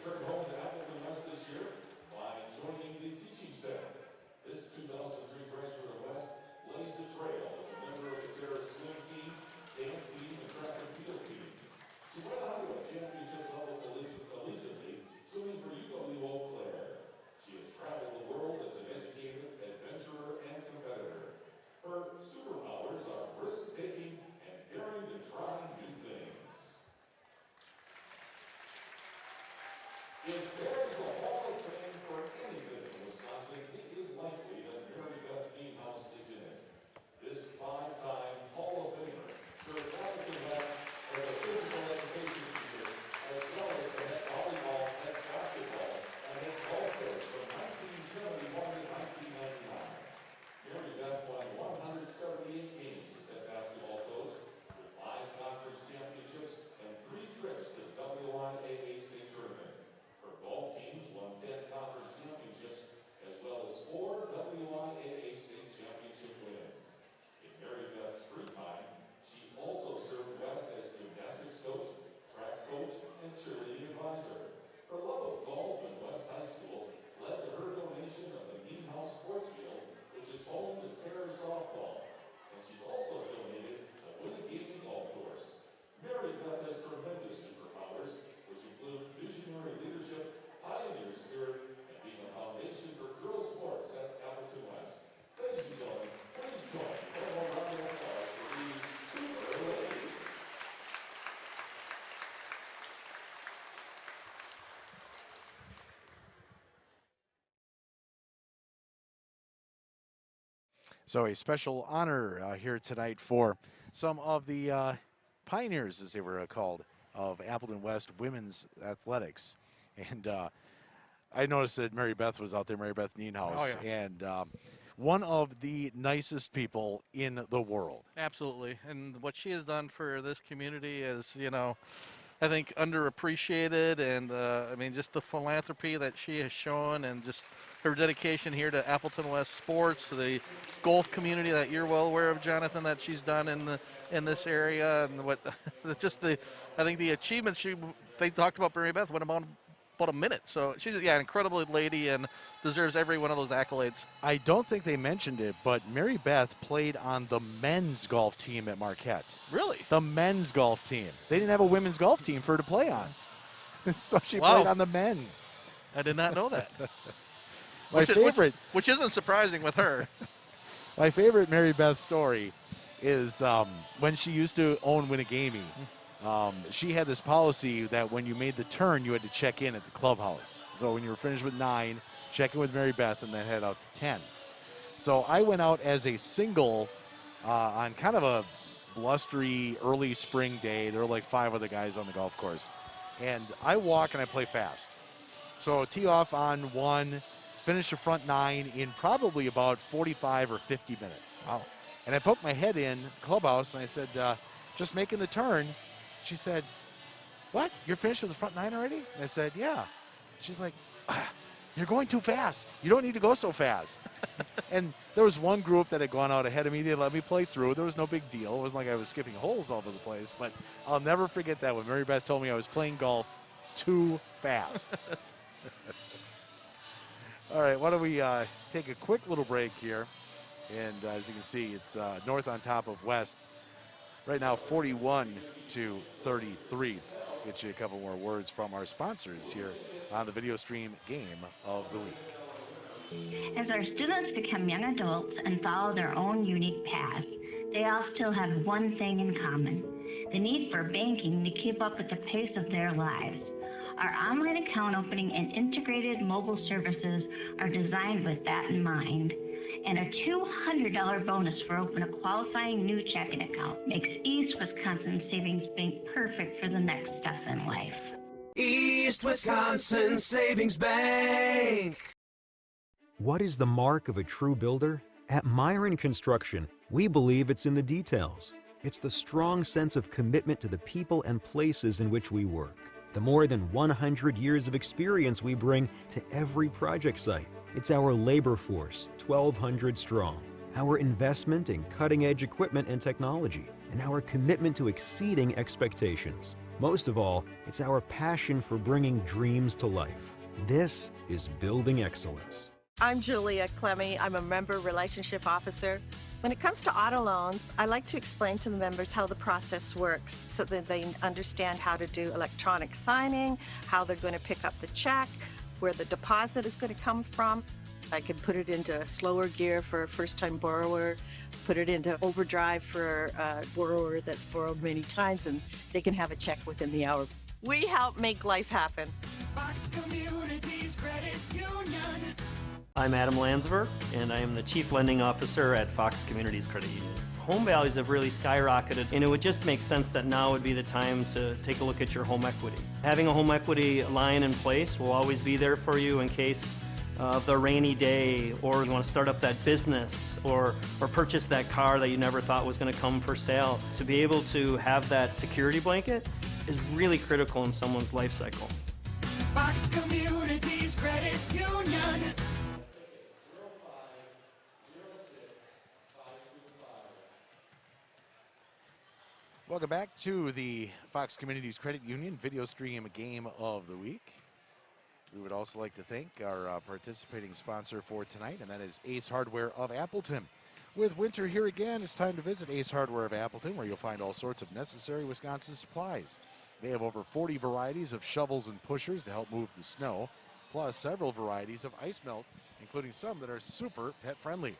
return home to Appleton West this year by joining the teaching staff. This 2003 graduate of West lays the trail as a member of the Terrace swim team, dance team, and track and field team. She went on to a championship level collegiately, swimming for UW Eau Claire. She has traveled the world as an educator, adventurer, and competitor. Her superpowers are risk-taking and daring to try new things. If there is a hall of fame for anything in Wisconsin, it is likely that Mary Beth Nienhaus is in it. This five-time Hall of Famer served Appleton West as a physical education teacher, as well as the head volleyball, head basketball, and head golf coach from 1971 to 1999. Mary Beth won 178 games as head basketball coach, with 5 conference championships and 3 trips to WIAA state tournament. Her golf teams won 10 conference championships, as well as 4 WIAA state championship wins. In Mary Beth's free time, she also served West as gymnastics coach, track coach, and cheerleading advisor. Her love of golf in West High School led to her donation of the Nienhaus Sports Field, which is home to Terrace softball. And she's also donated the Winnebago Golf Course. Mary Beth has tremendous superpowers, which include visionary leadership, pioneer spirit, and being a foundation for girls sports at Appleton West. Ladies and gentlemen, please join me for a round of applause for these super ladies. So a special honor here tonight for some of the pioneers, as they were called, of Appleton West women's athletics. And I noticed that Mary Beth was out there, Mary Beth Nienhaus, Oh, yeah. and one of the nicest people in the world. Absolutely. And what she has done for this community is, you know, I think underappreciated. And, I mean, just the philanthropy that she has shown and just her dedication here to Appleton West sports, to the golf community that you're well aware of, Jonathan, that she's done in this area. And what just I think the achievements they talked about Mary Beth went about a minute. So she's an incredible lady and deserves every one of those accolades. I don't think they mentioned it, but Mary Beth played on the men's golf team at Marquette. Really? The men's golf team. They didn't have a women's golf team for her to play on. So she Wow. played on the men's. I did not know that. Which isn't surprising with her. My favorite Mary Beth story is when she used to own Winnebago. She had this policy that when you made the turn, you had to check in at the clubhouse. So when you were finished with 9, check in with Mary Beth and then head out to 10. So I went out as a single on kind of a blustery early spring day. There were like 5 other guys on the golf course. And I walk and I play fast. So tee off on 1, finish the front 9 in probably about 45 or 50 minutes. Wow. And I poked my head in the clubhouse and I said, just making the turn. She said, "What? You're finished with the front 9 already?" And I said, "Yeah." She's like, "You're going too fast. You don't need to go so fast." And there was one group that had gone out ahead of me. They let me play through. There was no big deal. It wasn't like I was skipping holes all over the place. But I'll never forget that when Mary Beth told me I was playing golf too fast. All right, why don't we take a quick little break here. And as you can see, it's North on top of West. Right now, 41-33. Get you a couple more words from our sponsors here on the video stream Game of the Week. As our students become young adults and follow their own unique paths, they all still have one thing in common: the need for banking to keep up with the pace of their lives. Our online account opening and integrated mobile services are designed with that in mind. And a $200 bonus for open a qualifying new checking account makes East Wisconsin Savings Bank perfect for the next step in life. East Wisconsin Savings Bank. What is the mark of a true builder? At Myron Construction, we believe it's in the details. It's the strong sense of commitment to the people and places in which we work. The more than 100 years of experience we bring to every project site. It's our labor force, 1,200 strong, our investment in cutting-edge equipment and technology, and our commitment to exceeding expectations. Most of all, it's our passion for bringing dreams to life. This is building excellence. I'm Julia Clemmy. I'm a member relationship officer. When it comes to auto loans, I like to explain to the members how the process works so that they understand how to do electronic signing, how they're going to pick up the check, where the deposit is going to come from. I can put it into slower gear for a first-time borrower, put it into overdrive for a borrower that's borrowed many times, and they can have a check within the hour. We help make life happen. Fox Communities Credit Union. I'm Adam Landsver, and I am the Chief Lending Officer at Fox Communities Credit Union. Home values have really skyrocketed, and it would just make sense that now would be the time to take a look at your home equity. Having a home equity line in place will always be there for you in case of the rainy day, or you want to start up that business, or purchase that car that you never thought was going to come for sale. To be able to have that security blanket is really critical in someone's life cycle. Fox Communities Credit Union. Welcome back to the Fox Communities Credit Union video stream game of the week. We would also like to thank our participating sponsor for tonight, and that is Ace Hardware of Appleton. With winter here again, it's time to visit Ace Hardware of Appleton, where you'll find all sorts of necessary Wisconsin supplies. They have over 40 varieties of shovels and pushers to help move the snow, plus several varieties of ice melt, including some that are super pet friendly.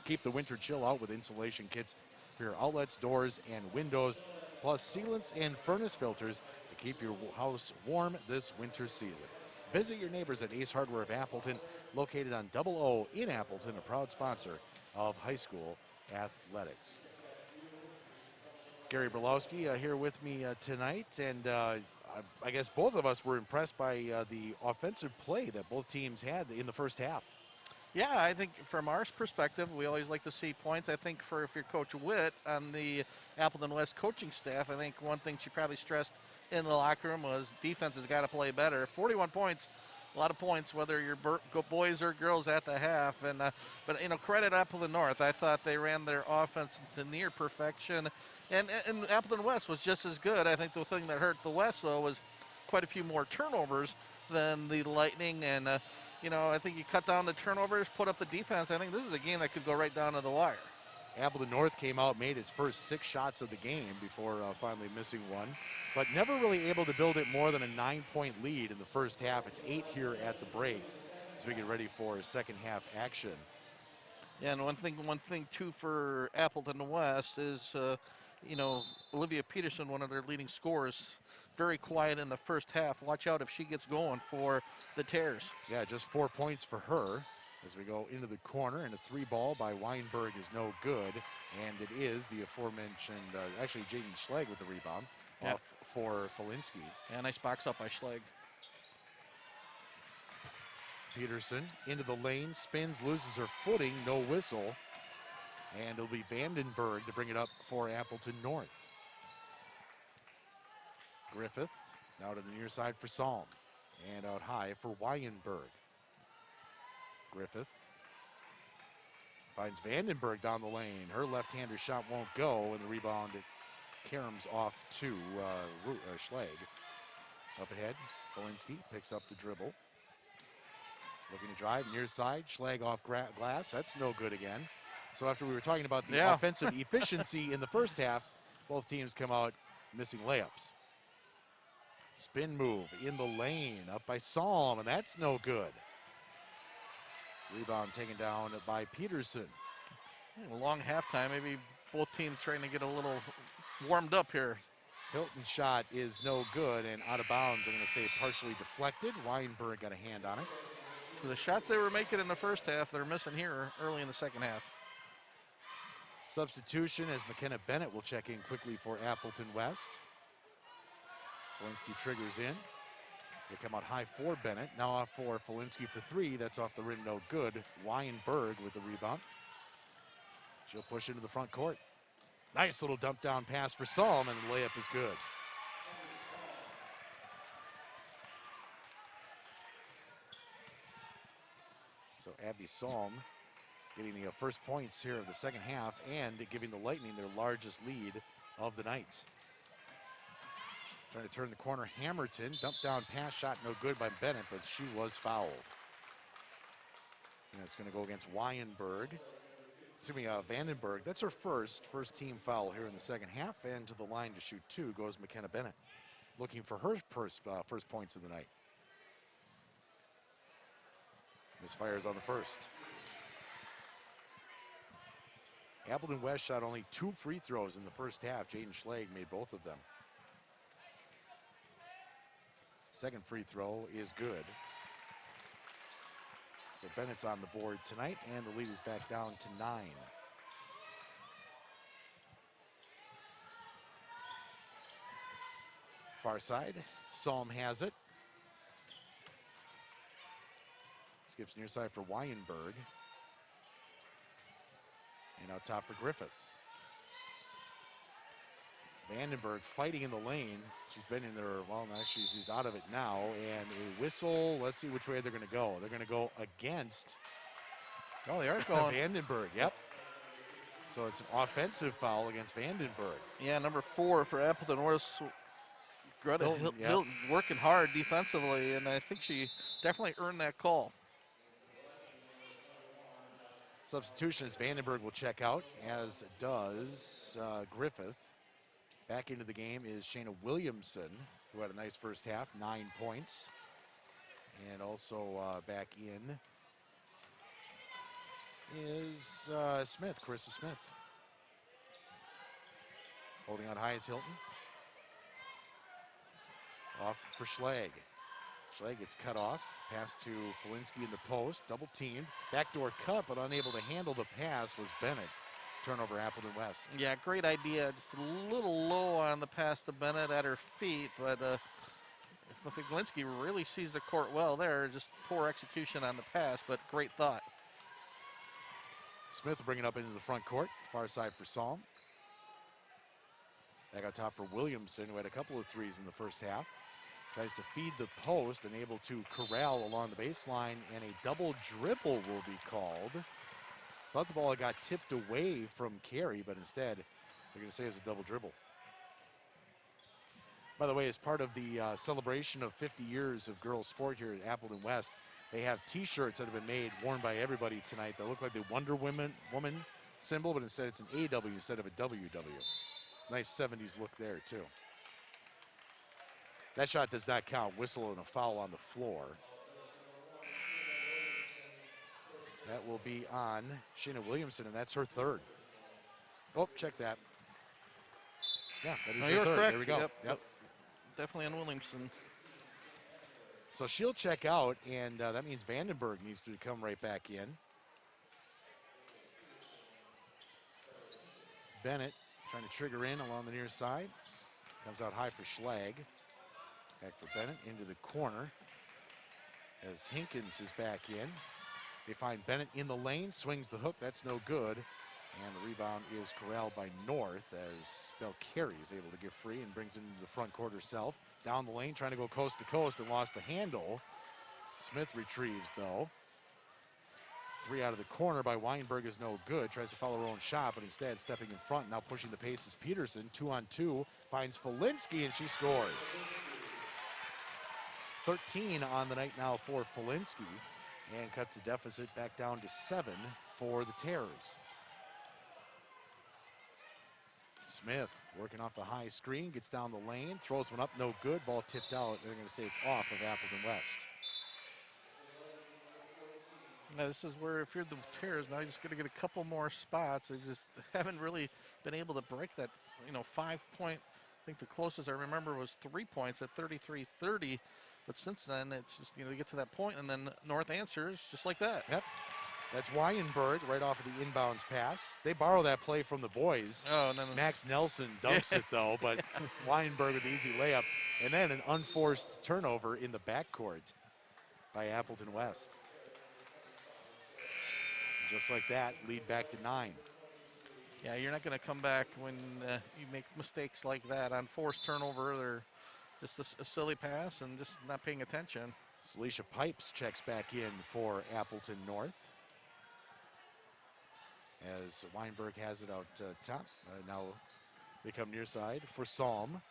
Keep the winter chill out with insulation kits for your outlets, doors, and windows, plus sealants and furnace filters to keep your house warm this winter season. Visit your neighbors at Ace Hardware of Appleton, located on Double O in Appleton, a proud sponsor of high school athletics. Gary Berlowski here with me tonight, and I guess both of us were impressed by the offensive play that both teams had in the first half. Yeah, I think from our perspective, we always like to see points. I think if you're Coach Witt on the Appleton West coaching staff, I think one thing she probably stressed in the locker room was defense has got to play better. 41 points, a lot of points, whether you're boys or girls at the half. And but credit Appleton North. I thought they ran their offense to near perfection, and Appleton West was just as good. I think the thing that hurt the West though was quite a few more turnovers than the Lightning, and I think you cut down the turnovers, put up the defense. I think this is a game that could go right down to the wire. Appleton North came out, made its first 6 shots of the game before finally missing one, but never really able to build it more than a 9-point lead in the first half. It's 8 here at the break as we get ready for second half action. Yeah, and one thing too for Appleton West is, Olivia Peterson, one of their leading scorers, very quiet in the first half. Watch out if she gets going for the Tears. Yeah, just 4 points for her as we go into the corner, and a 3-ball by Weinberg is no good, and it is the aforementioned, actually Jaden Schlegg with the rebound off for Felinsky. Yeah, nice box up by Schlegg. Peterson into the lane, spins, loses her footing, no whistle, and it'll be Vandenberg to bring it up for Appleton North. Griffith now to the near side for Salm, and out high for Weinberg. Griffith finds Vandenberg down the lane. Her left-hander shot won't go, and the rebound caroms off to Schlegg. Up ahead, Felinsky picks up the dribble. Looking to drive, near side, Schlegg off glass. That's no good again. So after we were talking about the offensive efficiency in the first half, both teams come out missing layups. Spin move in the lane, up by Salm, and that's no good. Rebound taken down by Peterson. A long halftime, maybe both teams trying to get a little warmed up here. Hilton's shot is no good and out of bounds. I'm going to say partially deflected. Weinberg got a hand on it. So the shots they were making in the first half, they're missing here early in the second half. Substitution as McKenna Bennett will check in quickly for Appleton West. Felinsky triggers in. They come out high for Bennett. Now off for Felinsky for 3. That's off the rim, no good. Weinberg with the rebound. She'll push into the front court. Nice little dump down pass for Salm, and the layup is good. So Abby Salm getting the first points here of the second half and giving the Lightning their largest lead of the night. Trying to turn the corner, Hammerton, dump down pass, shot no good by Bennett, but she was fouled. And it's going to go against Weinberg. Excuse me, Vandenberg. That's her first team foul here in the second half, and to the line to shoot 2 goes McKenna Bennett, looking for her first points of the night. Misfires on the first. Appleton West shot only 2 free throws in the first half. Jaden Schlegg made both of them. Second free throw is good. So Bennett's on the board tonight, and the lead is back down to 9. Far side, Salm has it. Skips near side for Weinberg. And out top for Griffith. Vandenberg fighting in the lane. She's been in there, well, actually she's out of it now. And a whistle, let's see which way they're gonna go. They're gonna go against Oh, they are going. Vandenberg, yep. So it's an offensive foul against Vandenberg. Yeah, number 4 for Appleton West. Greta Hilton, yep. Hilton working hard defensively, and I think she definitely earned that call. Substitutions, Vandenberg will check out, as does Griffith. Back into the game is Shayna Williamson, who had a nice first half, 9 points. And also back in is Smith, Carissa Smith. Holding on high is Hilton. Off for Schlegg. Schlegg gets cut off. Pass to Felinski in the post. Double teamed. Backdoor cut, but unable to handle the pass was Bennett. Turnover, Appleton West. Yeah, great idea. Just a little low on the pass to Bennett at her feet, but Felinski really sees the court well there. Just poor execution on the pass, but great thought. Smith will bring it up into the front court. Far side for Salm. Back out top for Williamson, who had a couple of threes in the first half. Tries to feed the post and able to corral along the baseline, and a double dribble will be called. Thought the ball got tipped away from Carey, but instead they're going to say it was a double dribble. By the way, as part of the celebration of 50 years of girls sport here at Appleton West, they have T-shirts that have been made, worn by everybody tonight, that look like the Wonder Woman symbol, but instead it's an AW instead of a WW. Nice 70s look there, too. That shot does not count. Whistle and a foul on the floor. That will be on Shayna Williamson, and that's her third. Oh, check that. Yeah, that is her you're third. correct. There we go. Yep. Definitely on Williamson. So she'll check out, and that means Vandenberg needs to come right back in. Bennett trying to trigger in along the near side. Comes out high for Schlegg. Back for Bennett into the corner as Hinkins is back in. They find Bennett in the lane, swings the hook, that's no good. And the rebound is corralled by North as Bell Carey is able to get free and brings it into the front court herself. Down the lane, trying to go coast to coast and lost the handle. Smith retrieves though. 3 out of the corner by Weinberg is no good. Tries to follow her own shot, but instead stepping in front, now pushing the pace is Peterson. 2-on-2, finds Felinski and she scores. 13 on the night now for Felinski, and cuts the deficit back down to 7 for the Terrors. Smith working off the high screen, gets down the lane, throws one up, no good. Ball tipped out. They're going to say it's off of Appleton West. Now this is where if you're the Terrors, now you're just going to get a couple more spots. They just haven't really been able to break that, 5-point. I think the closest I remember was 3 points at 33-30. But since then, it's just, they get to that point, and then North answers just like that. Yep. That's Weinberg right off of the inbounds pass. They borrow that play from the boys. Oh, and then Max Nelson dunks it, though, but Weinberg with the easy layup. And then an unforced turnover in the backcourt by Appleton West. Just like that, lead back to 9. Yeah, you're not going to come back when you make mistakes like that on forced turnover or just a silly pass and just not paying attention. Celicia Pipes checks back in for Appleton North. As Weinberg has it out top. Now they come near side for Salm.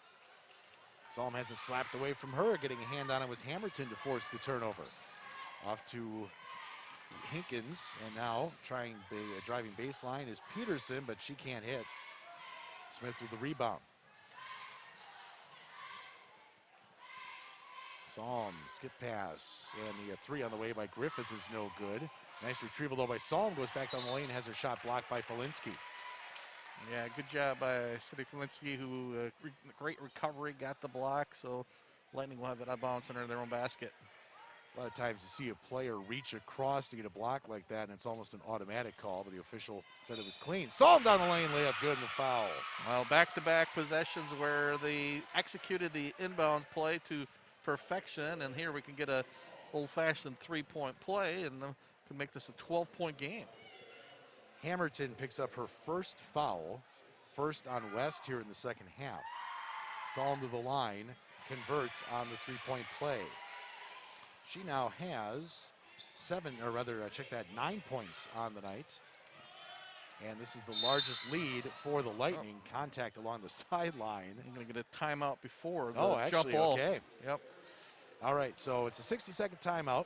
Psalm has it slapped away from her. Getting a hand on it was Hamilton to force the turnover. Off to Hinkins, and now driving baseline is Peterson, but she can't hit. Smith with the rebound. Psalm, skip pass, and the three on the way by Griffith is no good. Nice retrieval though by Psalm, goes back down the lane, has her shot blocked by Polinsky. Yeah, good job by City Felinsky, who great recovery, got the block, so Lightning will have it out of bounds under their own basket. A lot of times you see a player reach across to get a block like that, and it's almost an automatic call, but the official said it was clean. Psalm down the lane, layup good, and a foul. Well, back-to-back possessions where they executed the inbound play to perfection, and here we can get a old-fashioned three-point play and can make this a 12-point game. Hamilton picks up her first foul, first on West here in the second half. Psalm to the line, converts on the three-point play. She now has 9 points on the night. And this is the largest lead for the Lightning. Contact along the sideline. I'm going to get a timeout before the jump actually, ball. Okay. Yep. All right, so it's a 60-second timeout.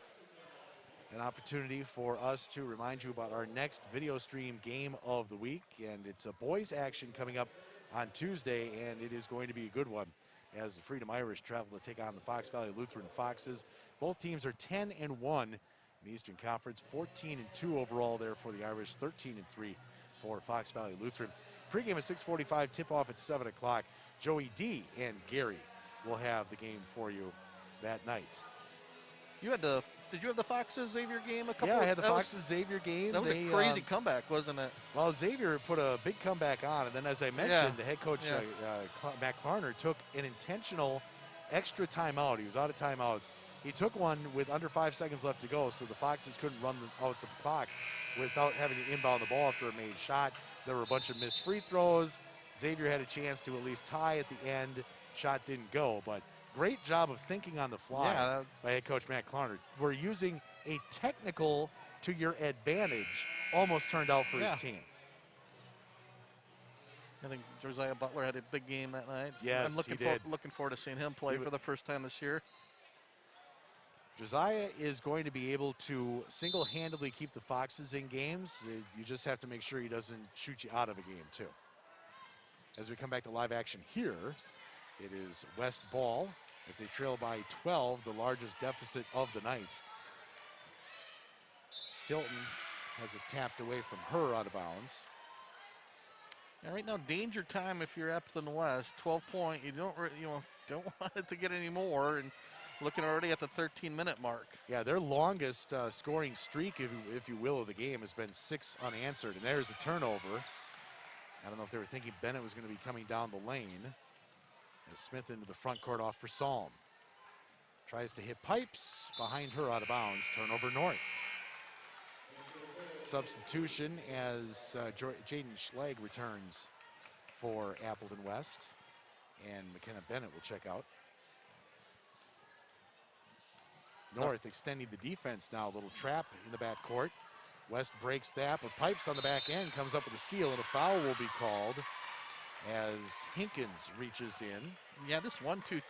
An opportunity for us to remind you about our next video stream game of the week. And it's a boys action coming up on Tuesday, and it is going to be a good one as the Freedom Irish travel to take on the Fox Valley Lutheran Foxes. Both teams are 10-1 in the Eastern Conference, 14-2 overall there for the Irish, 13-3 for Fox Valley Lutheran. Pregame at 6:45, tip-off at 7 o'clock. Joey D and Gary will have the game for you that night. Did you have the Foxes Xavier game a couple? Yeah, I had the Foxes Xavier game. That was a crazy comeback, wasn't it? Well, Xavier put a big comeback on, and then as I mentioned, the head coach, Matt Klarner, took an intentional extra timeout. He was out of timeouts. He took one with under 5 seconds left to go, so the Foxes couldn't run out the clock without having to inbound the ball after a made shot. There were a bunch of missed free throws. Xavier had a chance to at least tie at the end. Shot didn't go, but great job of thinking on the fly by head coach Matt Klarner. We're using a technical to your advantage almost turned out for his team. I think Josiah Butler had a big game that night. Yes, I'm looking forward to seeing him play for the first time this year. Josiah is going to be able to single-handedly keep the Foxes in games. You just have to make sure he doesn't shoot you out of a game, too. As we come back to live action here, it is West ball as they trail by 12, the largest deficit of the night. Hilton has it tapped away from her out of bounds. And right now, danger time if you're Appleton West. 12-point. You don't want it to get any more. And looking already at the 13-minute mark. Yeah, their longest scoring streak, if you will, of the game has been 6 unanswered. And there's a turnover. I don't know if they were thinking Bennett was going to be coming down the lane. As Smith into the front court off for Psalm. Tries to hit Pipes. Behind her out of bounds. Turnover North. Substitution as Jaden Schlegg returns for Appleton West. And McKenna Bennett will check out. North extending the defense now. A little trap in the backcourt. West breaks that, but Pipes on the back end comes up with a steal, and a foul will be called as Hinkins reaches in. Yeah, this 1-2-2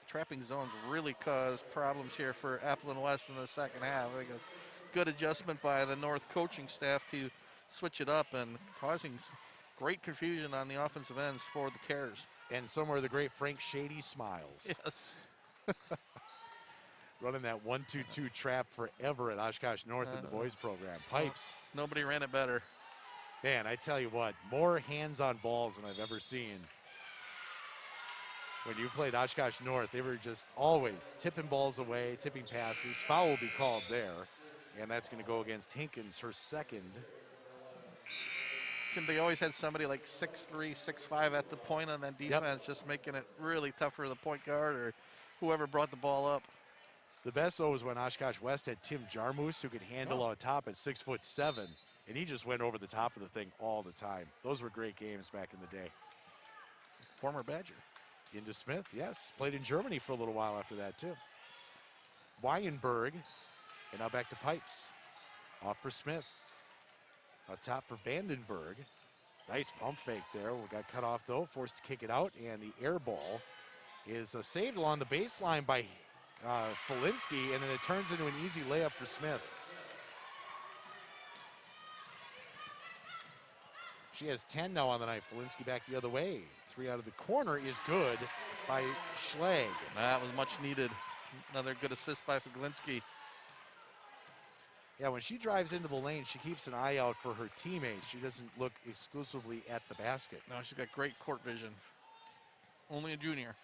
trapping zones really caused problems here for Appleton West in the second half. I think a good adjustment by the North coaching staff to switch it up and causing great confusion on the offensive ends for the Terrors. And somewhere the great Frank Shady smiles. Yes. Running that 1-2-2 trap forever at Oshkosh North in the boys program. Pipes. Nobody ran it better. Man, I tell you what, more hands on balls than I've ever seen. When you played Oshkosh North, they were just always tipping balls away, tipping passes. Foul will be called there, and that's going to go against Hinkins, her second. They always had somebody like 6'3", 6'5" at the point on that defense, just making it really tough for the point guard or whoever brought the ball up. The best, though, was when Oshkosh West had Tim Jarmus, who could handle on top at 6'7", and he just went over the top of the thing all the time. Those were great games back in the day. Former Badger. Into Smith, yes. Played in Germany for a little while after that, too. Weinberg, and now back to Pipes. Off for Smith. Up top for Vandenberg. Nice pump fake there. Got cut off, though. Forced to kick it out, and the air ball is saved along the baseline by Folinsky, and then it turns into an easy layup for Smith. She has 10 now on the night. Folinsky back the other way. 3 out of the corner is good by Schlag. That was much needed. Another good assist by Folinsky. Yeah, when she drives into the lane, she keeps an eye out for her teammates. She doesn't look exclusively at the basket. No, she's got great court vision. Only a junior.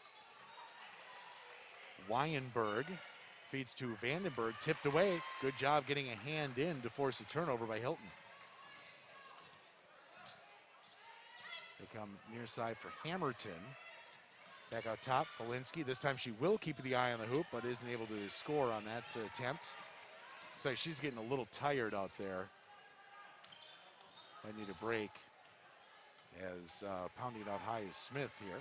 Weinberg feeds to Vandenberg, tipped away. Good job getting a hand in to force a turnover by Hilton. They come near side for Hamilton. Back out top, Folinsky. This time she will keep the eye on the hoop, but isn't able to score on that attempt. Looks like she's getting a little tired out there. Might need a break as pounding it out high is Smith here.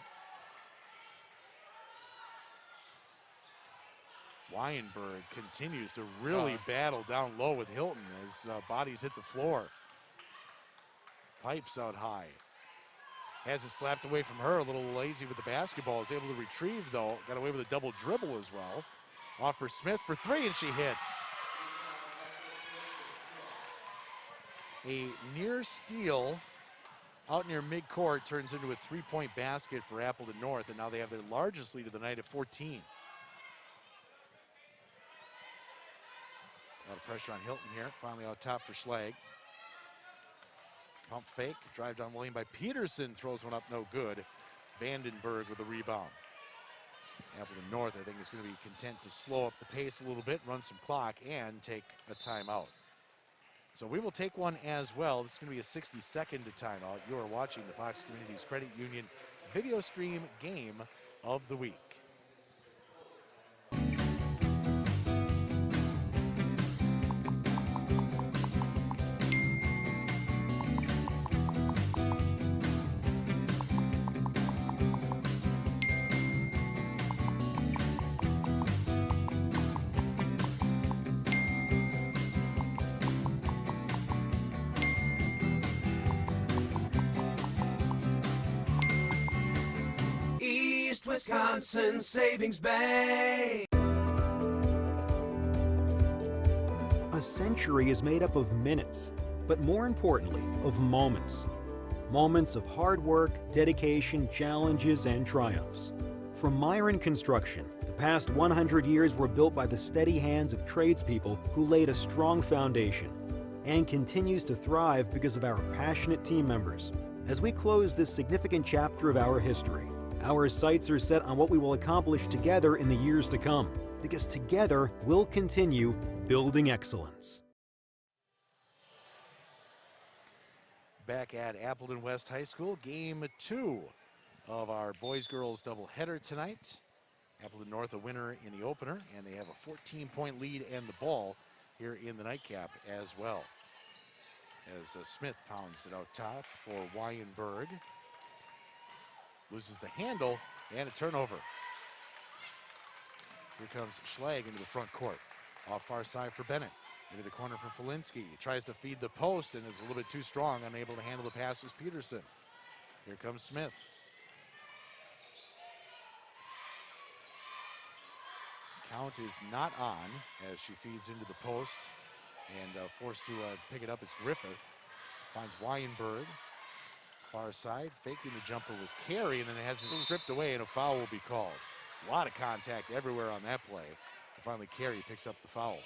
Weinberg continues to really battle down low with Hilton as bodies hit the floor. Pipes out high. Has it slapped away from her, a little lazy with the basketball. Is able to retrieve though, got away with a double dribble as well. Off for Smith for 3 and she hits. A near steal out near midcourt turns into a 3-point basket for Appleton North, and now they have their largest lead of the night at 14. A lot of pressure on Hilton here. Finally out top for Schlag. Pump fake, drive down the lane by Peterson, throws one up, no good. Vandenberg with a rebound. Appleton North, I think, is going to be content to slow up the pace a little bit, run some clock, and take a timeout. So we will take one as well. This is going to be a 60-second timeout. You are watching the Fox Communities Credit Union video stream game of the week. East Wisconsin Savings Bank. A century is made up of minutes, but more importantly, of moments. Moments of hard work, dedication, challenges, and triumphs. From Myron Construction, the past 100 years were built by the steady hands of tradespeople who laid a strong foundation, and continues to thrive because of our passionate team members. As we close this significant chapter of our history, our sights are set on what we will accomplish together in the years to come, because together we'll continue building excellence. Back at Appleton West High School, game 2 of our boys-girls doubleheader tonight. Appleton North a winner in the opener, and they have a 14-point lead and the ball here in the nightcap as well. As Smith pounds it out top for Weinberg. Loses the handle and a turnover. Here comes Schlag into the front court. Off far side for Bennett. Into the corner for Folinsky. He tries to feed the post and is a little bit too strong. Unable to handle the pass was Peterson. Here comes Smith. Count is not on as she feeds into the post. And forced to pick it up is Griffith. Finds Weinberg. Far side, faking the jumper was Carey, and then it has it stripped away, and a foul will be called. A lot of contact everywhere on that play. And finally, Carey picks up the foul.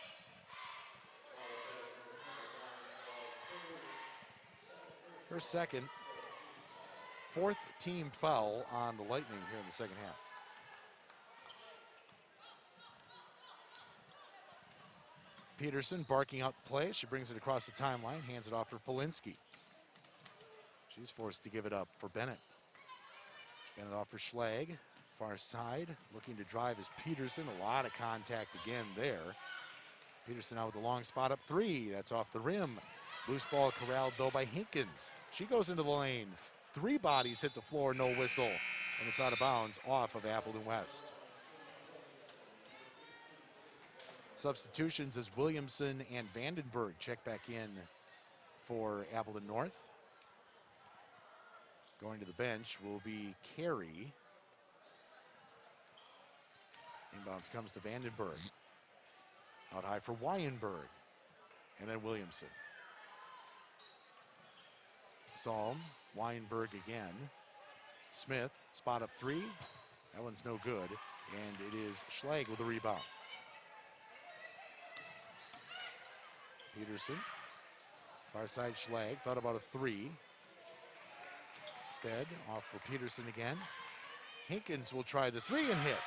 Her second, 4th team foul on the Lightning here in the second half. Peterson barking out the play. She brings it across the timeline, hands it off for Folinsky. She's forced to give it up for Bennett. Bennett off for Schlag. Far side, looking to drive is Peterson. A lot of contact again there. Peterson out with a long spot up 3. That's off the rim. Loose ball corralled though by Hinkins. She goes into the lane. 3 bodies hit the floor, no whistle. And it's out of bounds off of Appleton West. Substitutions as Williamson and Vandenberg check back in for Appleton North. Going to the bench will be Carey. Inbounds comes to Vandenberg. Out high for Wyenberg. And then Williamson. Psalm, Wyenberg again. Smith, spot up three. That one's no good. And it is Schlag with the rebound. Peterson, far side Schlag, thought about a three. Instead, off for Peterson again. Hinkins will try the three and hit.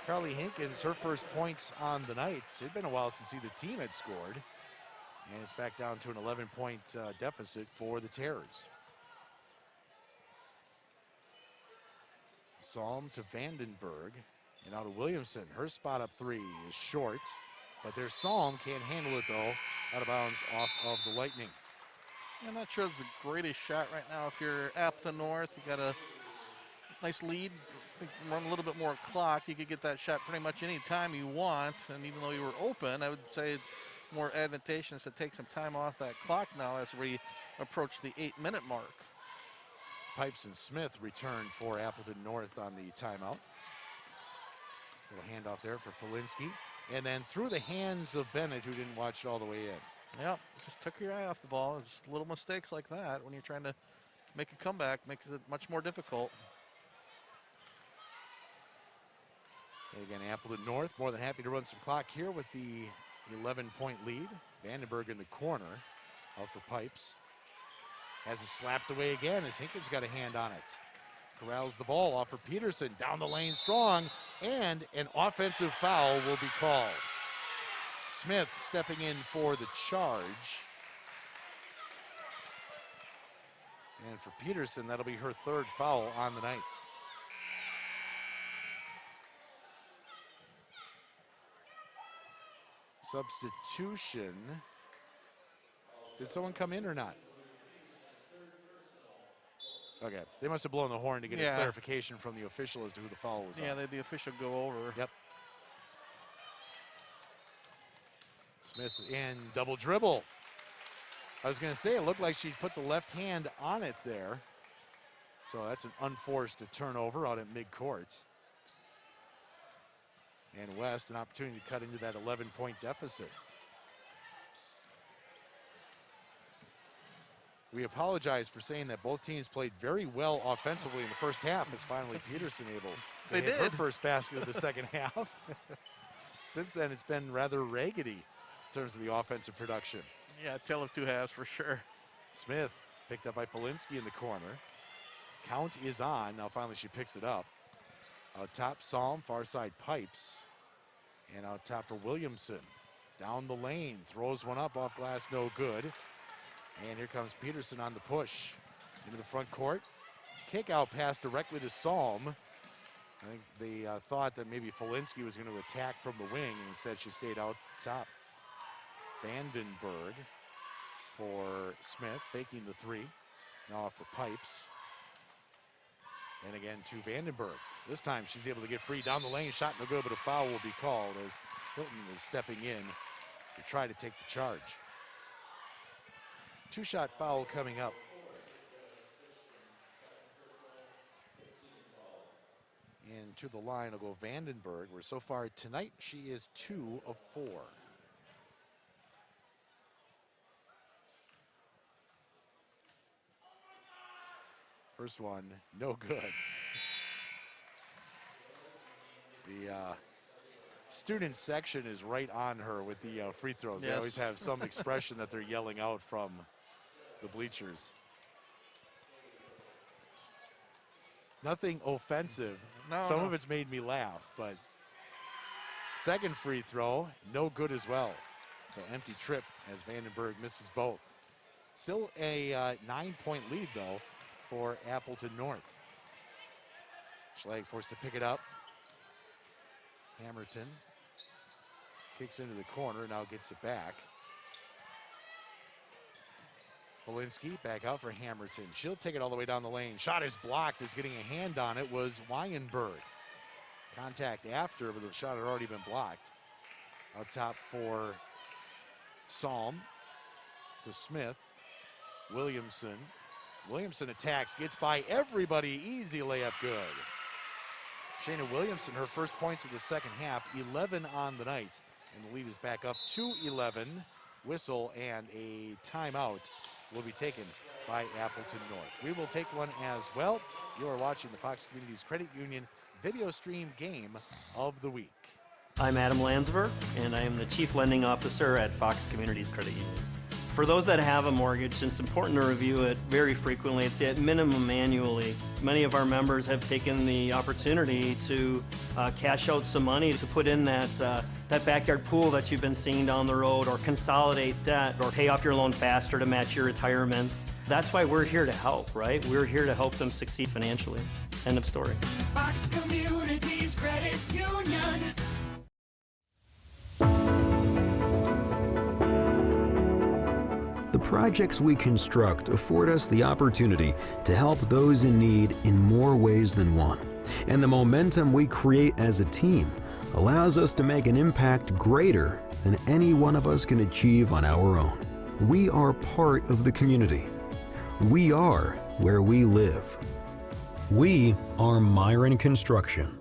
Carly Hinkins, her first points on the night. It'd been a while since either team had scored. And it's back down to an 11-point deficit for the Terrors. Psalm to Vandenberg. And now to Williamson. Her spot up three is short. But their Psalm can't handle it, though. Out of bounds off of the Lightning. I'm not sure it's the greatest shot right now. If you're Appleton North, you got a nice lead. Run a little bit more clock. You could get that shot pretty much any time you want. And even though you were open, I would say more advantageous to take some time off that clock now as we approach the 8-minute mark. Pipes and Smith return for Appleton North on the timeout. Little handoff there for Polinsky. And then through the hands of Bennett, who didn't watch it all the way in. Yep, just took your eye off the ball. Just little mistakes like that when you're trying to make a comeback makes it much more difficult. And again, Appleton North more than happy to run some clock here with the 11-point lead. Vandenberg in the corner, out for Pipes. Has it slapped away again as Hinkins got a hand on it. Corrals the ball off for Peterson, down the lane strong, and an offensive foul will be called. Smith stepping in for the charge. And for Peterson, that'll be her third foul on the night. Substitution. Did someone come in or not? Okay, they must have blown the horn to get a clarification from the official as to who the foul was on. Yeah, the official go over. Yep. Smith in double dribble. I was going to say it looked like she put the left hand on it there. So that's an unforced turnover out at midcourt. And West, an opportunity to cut into that 11-point deficit. We apologize for saying that both teams played very well offensively in the first half, as finally Peterson able to hit her first basket of the second half. Since then, it's been rather raggedy in terms of the offensive production. Yeah, tale of two halves for sure. Smith picked up by Polinsky in the corner. Count is on. Now finally she picks it up. Out top, Psalm, far side Pipes. And out top for Williamson. Down the lane, throws one up off glass, no good. And here comes Peterson on the push into the front court. Kick out pass directly to Psalm. I think they thought that maybe Polinsky was going to attack from the wing, and instead she stayed out top. Vandenberg for Smith, faking the three. Now off for Pipes. And again to Vandenberg. This time she's able to get free down the lane. Shot no good, but a foul will be called as Hilton is stepping in to try to take the charge. Two-shot foul coming up. And to the line will go Vandenberg, where so far tonight she is 2 of 4. First one, no good. The student section is right on her with the free throws. They always have some expression that they're yelling out from the bleachers. Nothing offensive. Some of it's made me laugh, but second free throw, no good as well. So empty trip as Vandenberg misses both. Still a 9-point lead, though, for Appleton North. Schlag forced to pick it up. Hammerton kicks into the corner, now gets it back. Polinsky back out for Hammerton. She'll take it all the way down the lane. Shot is blocked, as getting a hand on it was Wyenberg. Contact after, but the shot had already been blocked. Out top for Psalm to Smith. Williamson attacks, gets by everybody. Easy layup, good. Shayna Williamson, her first points of the second half, 11 on the night. And the lead is back up to 11. Whistle and a timeout will be taken by Appleton North. We will take one as well. You are watching the Fox Communities Credit Union video stream game of the week. I'm Adam Landsver, and I am the Chief Lending Officer at Fox Communities Credit Union. For those that have a mortgage, it's important to review it very frequently. It's at minimum annually. Many of our members have taken the opportunity to cash out some money to put in that backyard pool that you've been seeing down the road, or consolidate debt, or pay off your loan faster to match your retirement. That's why we're here to help, right? We're here to help them succeed financially. End of story. Fox Communities Credit Union. The projects we construct afford us the opportunity to help those in need in more ways than one. And the momentum we create as a team allows us to make an impact greater than any one of us can achieve on our own. We are part of the community. We are where we live. We are Myron Construction.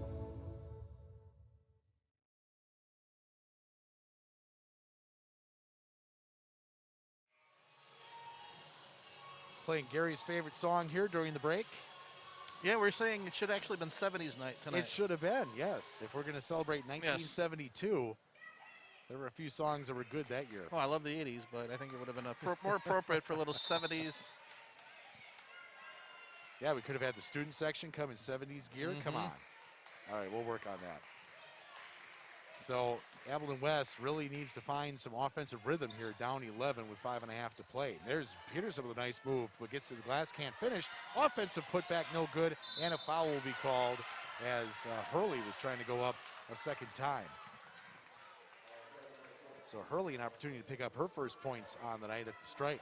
Playing Gary's favorite song here during the break. Yeah, we're saying it should actually have been 70s night tonight. It should have been, yes. If we're going to celebrate 1972, there were a few songs that were good that year. Well, I love the 80s, but I think it would have been more appropriate for a little 70s. Yeah, we could have had the student section come in 70s gear. Come on. All right, we'll work on that. So Appleton West really needs to find some offensive rhythm here, down 11 with 5.5 to play. There's Peterson with a nice move, but gets to the glass, can't finish. Offensive putback, no good, and a foul will be called as Hurley was trying to go up a second time. So Hurley, an opportunity to pick up her first points on the night at the stripe.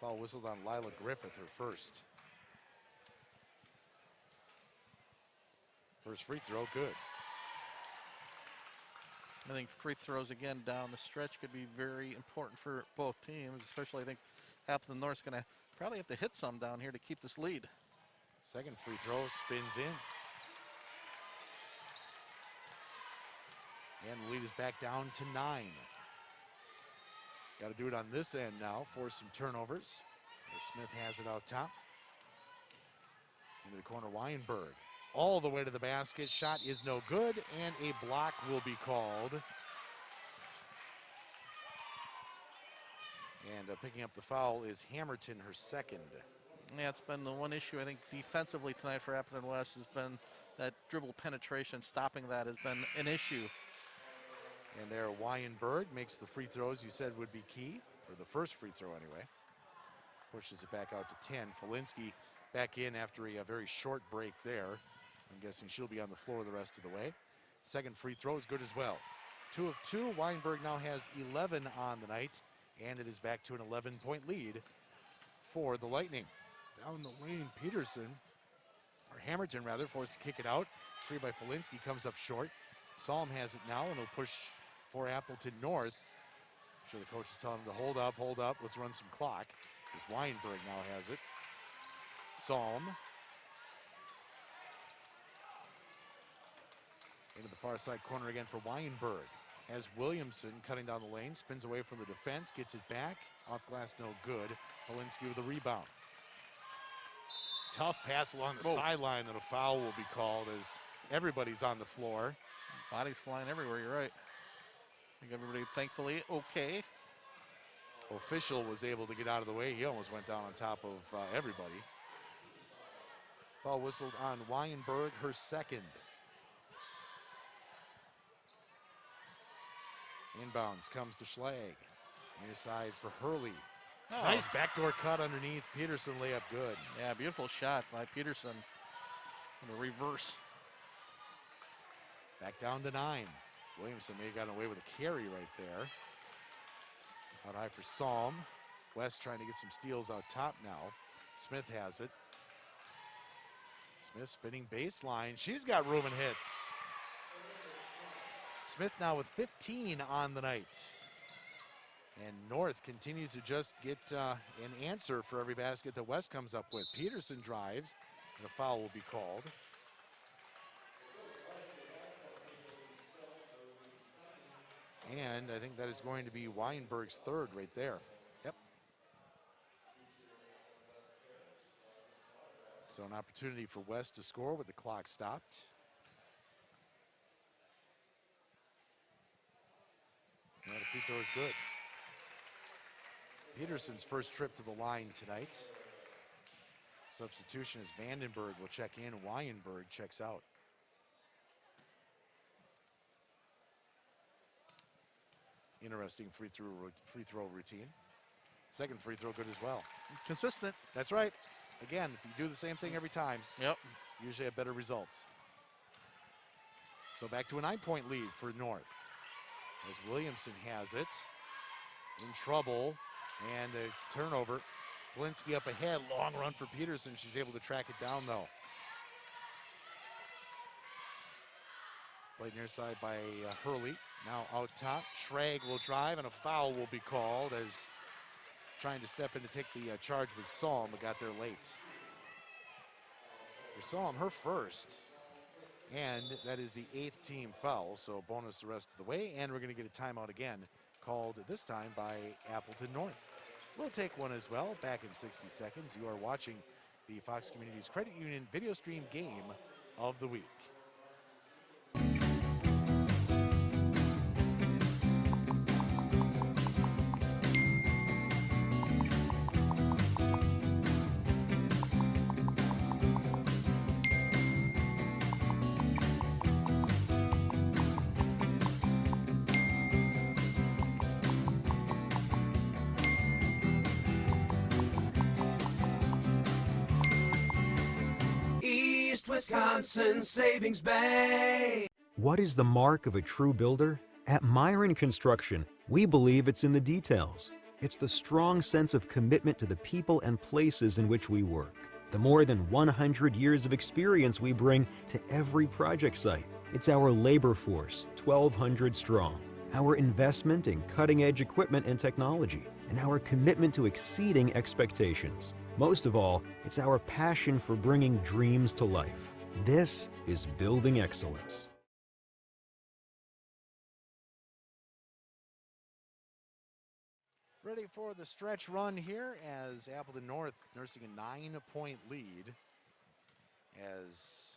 Foul whistled on Lila Griffith, her first. First free throw, good. I think free throws again down the stretch could be very important for both teams, especially I think Appleton North's going to probably have to hit some down here to keep this lead. Second free throw spins in. And the lead is back down to 9. Got to do it on this end now, force some turnovers. As Smith has it out top. Into the corner, Weinberg. All the way to the basket, shot is no good, and a block will be called. And picking up the foul is Hammerton, her second. Yeah, it's been the one issue I think defensively tonight for Appleton West has been that dribble penetration. Stopping that has been an issue. And there, Weinberg makes the free throws you said would be key, or the first free throw anyway. Pushes it back out to 10. Felinsky back in after a very short break there. I'm guessing she'll be on the floor the rest of the way. Second free throw is good as well. 2 of 2. Weinberg now has 11 on the night, and it is back to an 11-point lead for the Lightning. Down the lane, Peterson, or Hammerton rather, forced to kick it out. Three by Felinsky comes up short. Salm has it now, and he'll push for Appleton North. I'm sure the coach is telling him to hold up, let's run some clock. As Weinberg now has it. Salm. Into the far side corner again for Weinberg. Has Williamson cutting down the lane, spins away from the defense, gets it back. Off glass, no good. Felinsky with a rebound. Tough pass along the sideline, and a foul will be called as everybody's on the floor. Bodies flying everywhere, you're right. I think everybody, thankfully, okay. Official was able to get out of the way. He almost went down on top of everybody. Foul whistled on Weinberg, her second. Inbounds comes to Schlag. Near side for Hurley. Oh. Nice backdoor cut underneath. Peterson layup good. Yeah, beautiful shot by Peterson. In the reverse. Back down to 9. Williamson may have gotten away with a carry right there. Out high for Salm. West trying to get some steals out top now. Smith has it. Smith spinning baseline. She's got room and hits. Smith now with 15 on the night. And North continues to just get an answer for every basket that West comes up with. Peterson drives, and a foul will be called. And I think that is going to be Weinberg's third right there. Yep. So an opportunity for West to score with the clock stopped. And the free throw is good. Peterson's first trip to the line tonight. Substitution is Vandenberg will check in. Weinberg checks out. Interesting free throw routine. Second free throw good as well. Consistent. That's right. Again, if you do the same thing every time, Yep. usually have better results. So back to a 9-point lead for North. As Williamson has it. In trouble. And it's turnover. Valinsky up ahead. Long run for Peterson. She's able to track it down though. Played near side by Hurley. Now out top. Schrag will drive and a foul will be called as trying to step in to take the charge with Salm, but got there late. For Salm, her first. And that is the 8th team foul, so bonus the rest of the way. And we're going to get a timeout again, called this time by Appleton North. We'll take one as well, back in 60 seconds. You are watching the Fox Communities Credit Union video stream game of the week. East Wisconsin Savings Bank. What is the mark of a true builder? At Myron Construction, we believe it's in the details. It's the strong sense of commitment to the people and places in which we work. The more than 100 years of experience we bring to every project site. It's our labor force, 1,200 strong. Our investment in cutting-edge equipment and technology, and our commitment to exceeding expectations. Most of all, it's our passion for bringing dreams to life. This is building excellence. Ready for the stretch run here as Appleton North nursing a 9-point lead as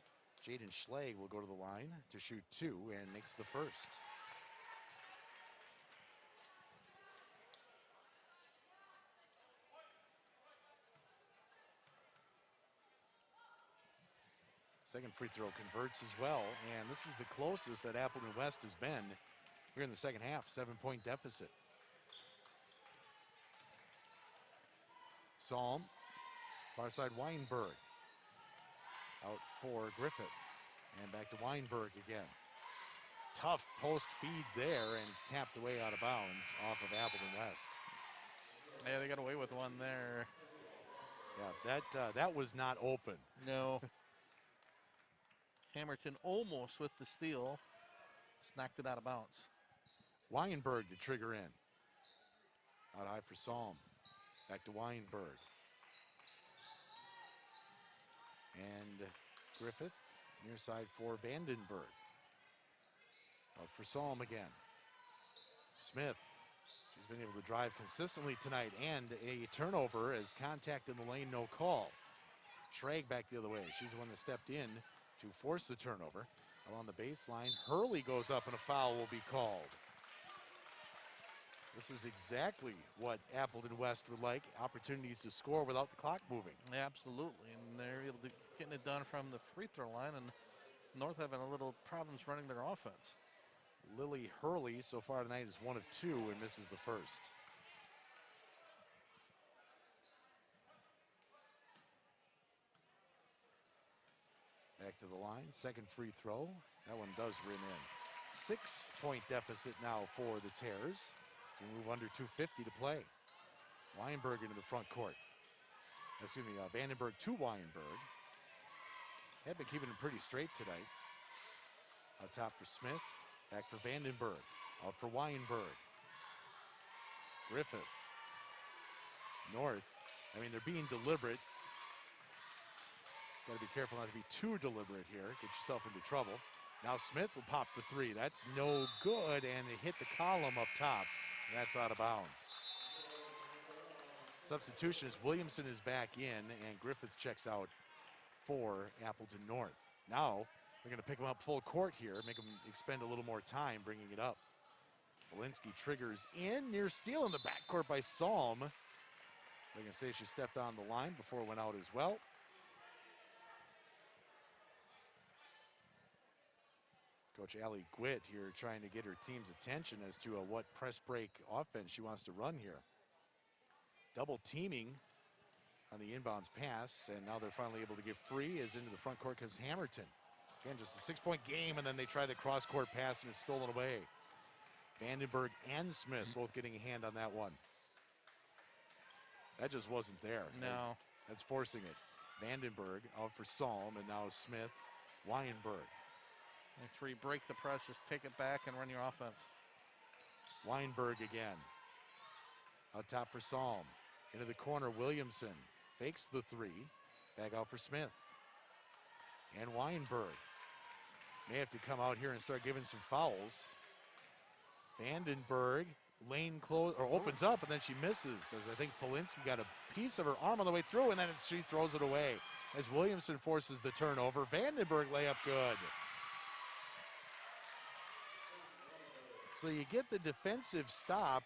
Jaden Schlegel will go to the line to shoot 2 and makes the first. Second free throw converts as well, and this is the closest that Appleton West has been here in the second half, 7-point deficit. Salm, far side Weinberg, out for Griffith, and back to Weinberg again. Tough post feed there, and it's tapped away out of bounds off of Appleton West. Yeah, they got away with one there. Yeah, that was not open. No. Hamilton almost with the steal. Snacked it out of bounds. Weinberg to trigger in. Out high for Salm. Back to Weinberg. And Griffith, near side for Vandenberg. Out for Salm again. Smith, she's been able to drive consistently tonight, and a turnover as contact in the lane, no call. Schrag back the other way. She's the one that stepped in to force the turnover. Along the baseline, Hurley goes up and a foul will be called. This is exactly what Appleton West would like, opportunities to score without the clock moving. Yeah, absolutely, and they're able to getting it done from the free throw line, and North having a little problems running their offense. Lily Hurley so far tonight is 1 of 2 and misses the first. Back to the line, second free throw. That one does rim in. 6-point deficit now for the Terrors. So we move under 2:50 to play. Weinberg into the front court. Excuse me, Vandenberg to Weinberg. Had been keeping him pretty straight tonight. Out top for Smith. Back for Vandenberg. Out for Weinberg. Griffith. North. I mean, they're being deliberate. Got to be careful not to be too deliberate here. Get yourself into trouble. Now Smith will pop the three. That's no good, and it hit the column up top. That's out of bounds. Substitution is Williamson is back in, and Griffith checks out for Appleton North. Now they're going to pick him up full court here, make him expend a little more time bringing it up. Walensky triggers in, near steal in the backcourt by Salm. They're going to say she stepped on the line before it went out as well. Coach Allie Gwitt here trying to get her team's attention as to what press break offense she wants to run here. Double teaming on the inbounds pass, and now they're finally able to get free as into the front court comes Hamilton. Again, just a 6-point game, and then they try the cross-court pass and it's stolen away. Vandenberg and Smith both getting a hand on that one. That just wasn't there. No. That's forcing it. Vandenberg out for Salm, and now Smith, Weinberg. That's where you break the press, just take it back and run your offense. Weinberg again. Out top for Salm. Into the corner, Williamson fakes the three. Back out for Smith. And Weinberg may have to come out here and start giving some fouls. Vandenberg, lane close or opens up, and then she misses as I think Polinsky got a piece of her arm on the way through, and then she throws it away as Williamson forces the turnover. Vandenberg layup good. So you get the defensive stop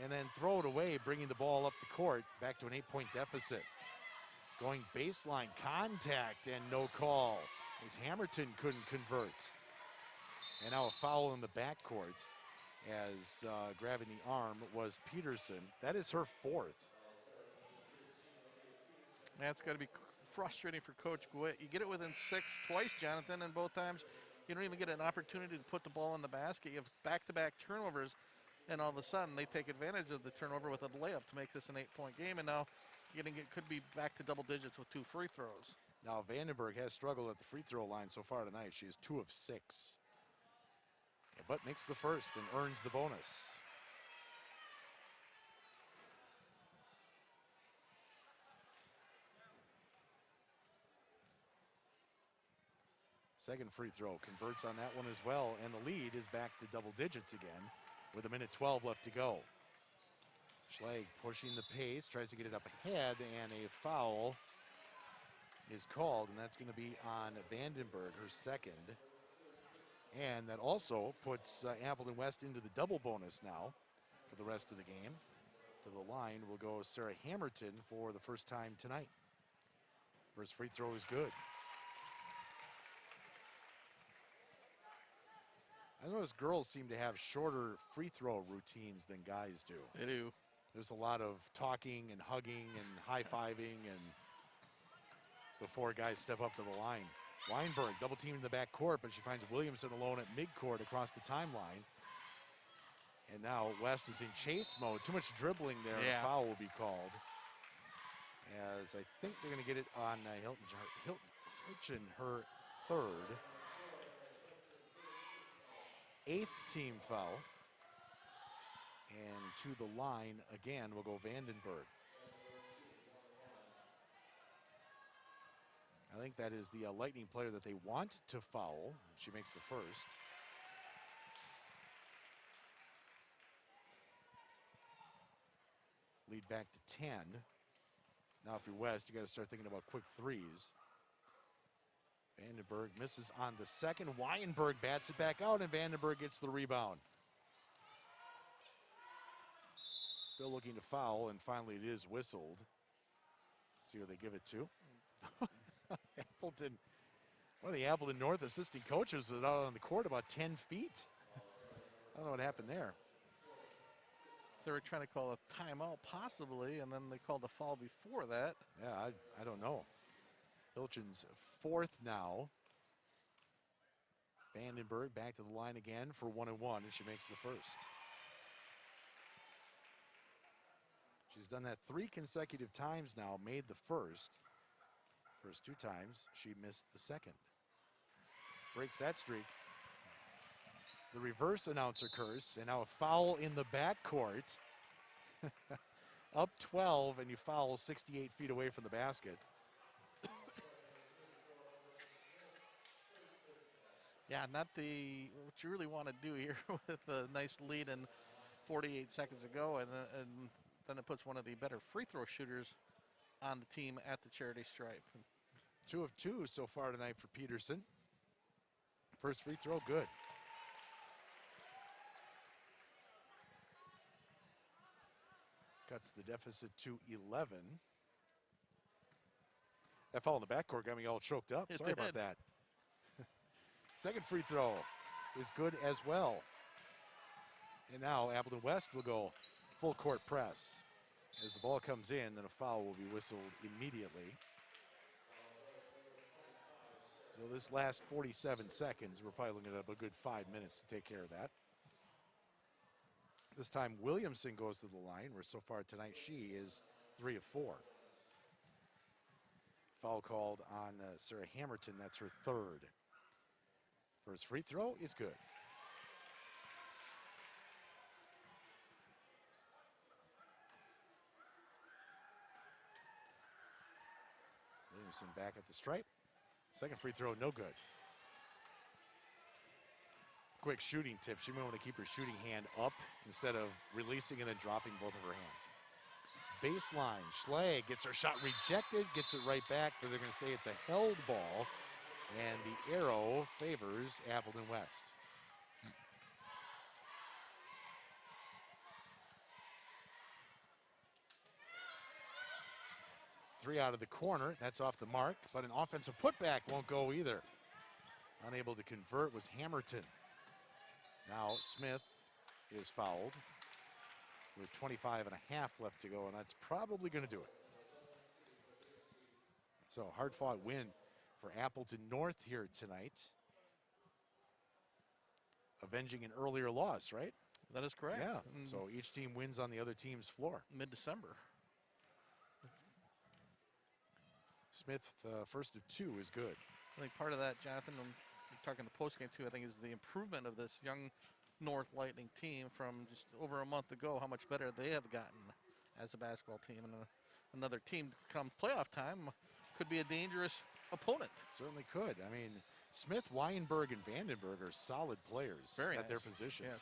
and then throw it away, bringing the ball up the court, back to an 8-point deficit. Going baseline, contact, and no call as Hamilton couldn't convert. And now a foul in the backcourt as grabbing the arm was Peterson. That is her fourth. That's got to be frustrating for Coach Gwitt. You get it within 6 twice, Jonathan, and both times you don't even get an opportunity to put the ball in the basket. You have back-to-back turnovers, and all of a sudden they take advantage of the turnover with a layup to make this an 8-point game, and now it could be back to double digits with 2 free throws. Now Vandenberg has struggled at the free throw line so far tonight. She is 2 of 6. But makes the first and earns the bonus. Second free throw converts on that one as well, and the lead is back to double digits again with 1:12 left to go. Schlag pushing the pace, tries to get it up ahead, and a foul is called, and that's going to be on Vandenberg, her second. And that also puts Appleton West into the double bonus now for the rest of the game. To the line will go Sarah Hamilton for the first time tonight. First free throw is good. I notice girls seem to have shorter free throw routines than guys do. They do. There's a lot of talking and hugging and high-fiving and before guys step up to the line. Weinberg double team in the back court, but she finds Williamson alone at midcourt across the timeline. And now West is in chase mode. Too much dribbling there. Yeah. A foul will be called. As I think they're going to get it on Hilton, her third. 8th team foul. And to the line again will go Vandenberg. I think that is the Lightning player that they want to foul. She makes the first. Lead back to 10. Now if you're West, you got to start thinking about quick threes. Vandenberg misses on the second. Weinberg bats it back out, and Vandenberg gets the rebound. Still looking to foul, and finally it is whistled. See who they give it to. Appleton, one of the Appleton North assistant coaches was out on the court about 10 feet. I don't know what happened there. They were trying to call a timeout possibly, and then they called the foul before that. Yeah, I don't know. Hilton's fourth now. Vandenberg back to the line again for 1-1, and she makes the first. She's done that 3 consecutive times now, made the first. First 2 times, she missed the second. Breaks that streak. The reverse announcer curse, and now a foul in the backcourt. Up 12, and you foul 68 feet away from the basket. Yeah, not what you really want to do here with a nice lead and 48 seconds ago, and then it puts one of the better free throw shooters on the team at the charity stripe. 2 of 2 so far tonight for Peterson. First free throw, good. Cuts the deficit to 11. That foul in the backcourt got me all choked up. It Sorry about did. that. Second free throw is good as well. And now Appleton West will go full court press. As the ball comes in, then a foul will be whistled immediately. So this last 47 seconds, we're probably looking at a good 5 minutes to take care of that. This time Williamson goes to the line, where so far tonight she is 3 of 4. Foul called on Sarah Hammerton, that's her third. First free throw is good. Williamson back at the stripe. Second free throw, no good. Quick shooting tip. She may want to keep her shooting hand up instead of releasing and then dropping both of her hands. Baseline, Schlegg gets her shot rejected, gets it right back, but they're going to say it's a held ball, and the arrow favors Appleton West. Three out of the corner, that's off the mark, but an offensive putback won't go either. Unable to convert was Hammerton. Now Smith is fouled with 25 and a half left to go, and that's probably going to do it. So hard-fought win for Appleton North here tonight. Avenging an earlier loss, right? That is correct. Yeah, so each team wins on the other team's floor. Mid-December. Smith, first of 2 is good. I think part of that, Jonathan, when we're talking the postgame too, I think is the improvement of this young North Lightning team from just over a month ago, how much better they have gotten as a basketball team. And another team come playoff time could be a dangerous opponent. Certainly could. I mean, Smith, Weinberg, and Vandenberg are solid players Very at their nice. positions.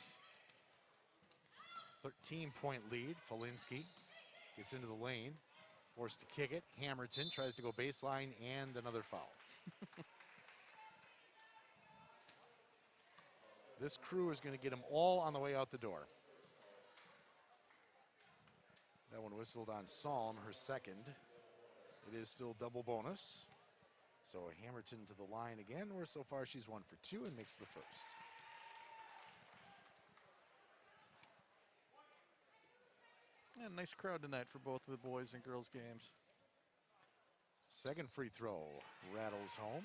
Yes. 13-point lead. Falinsky gets into the lane, forced to kick it. Hammerton tries to go baseline, and another foul. This crew is going to get them all on the way out the door. That one whistled on Salm, her second. It is still double bonus. So Hammerton to the line again, where so far she's 1 for 2 and makes the first. Yeah, nice crowd tonight for both of the boys and girls games. Second free throw rattles home.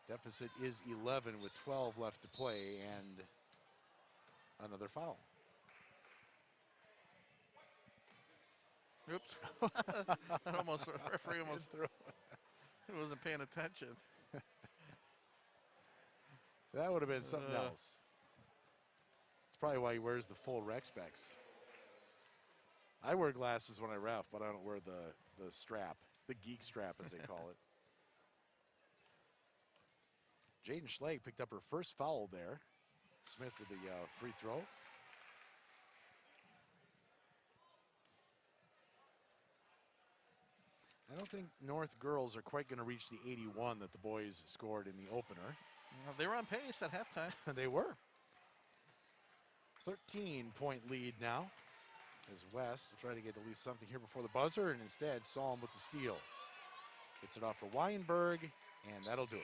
Deficit is 11 with 12 left to play, and another foul. Oops. That almost, referee almost wasn't paying attention. That would have been something else. It's probably why he wears the full rec specs. I wear glasses when I ref, but I don't wear the strap, the geek strap as they call it. Jaden Schlegg picked up her first foul there. Smith with the free throw. I don't think North girls are quite going to reach the 81 that the boys scored in the opener. Well, they were on pace at halftime. They were. 13-point lead now as West will try to get at least something here before the buzzer, and instead Salm with the steal. Gets it off for Weinberg, and that'll do it.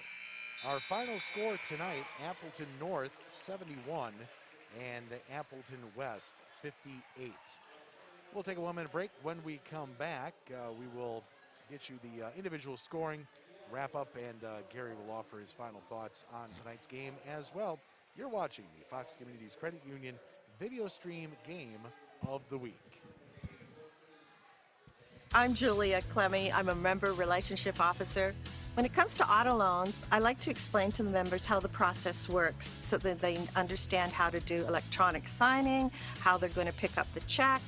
Our final score tonight, Appleton North 71 and Appleton West 58. We'll take a 1-minute break. When we come back, we will get you the individual scoring wrap up, and Gary will offer his final thoughts on tonight's game as well. You're watching the Fox Communities Credit Union video stream game of the week. I'm Julia Clemmy. I'm a member relationship officer. When it comes to auto loans, I like to explain to the members how the process works so that they understand how to do electronic signing, how they're going to pick up the check,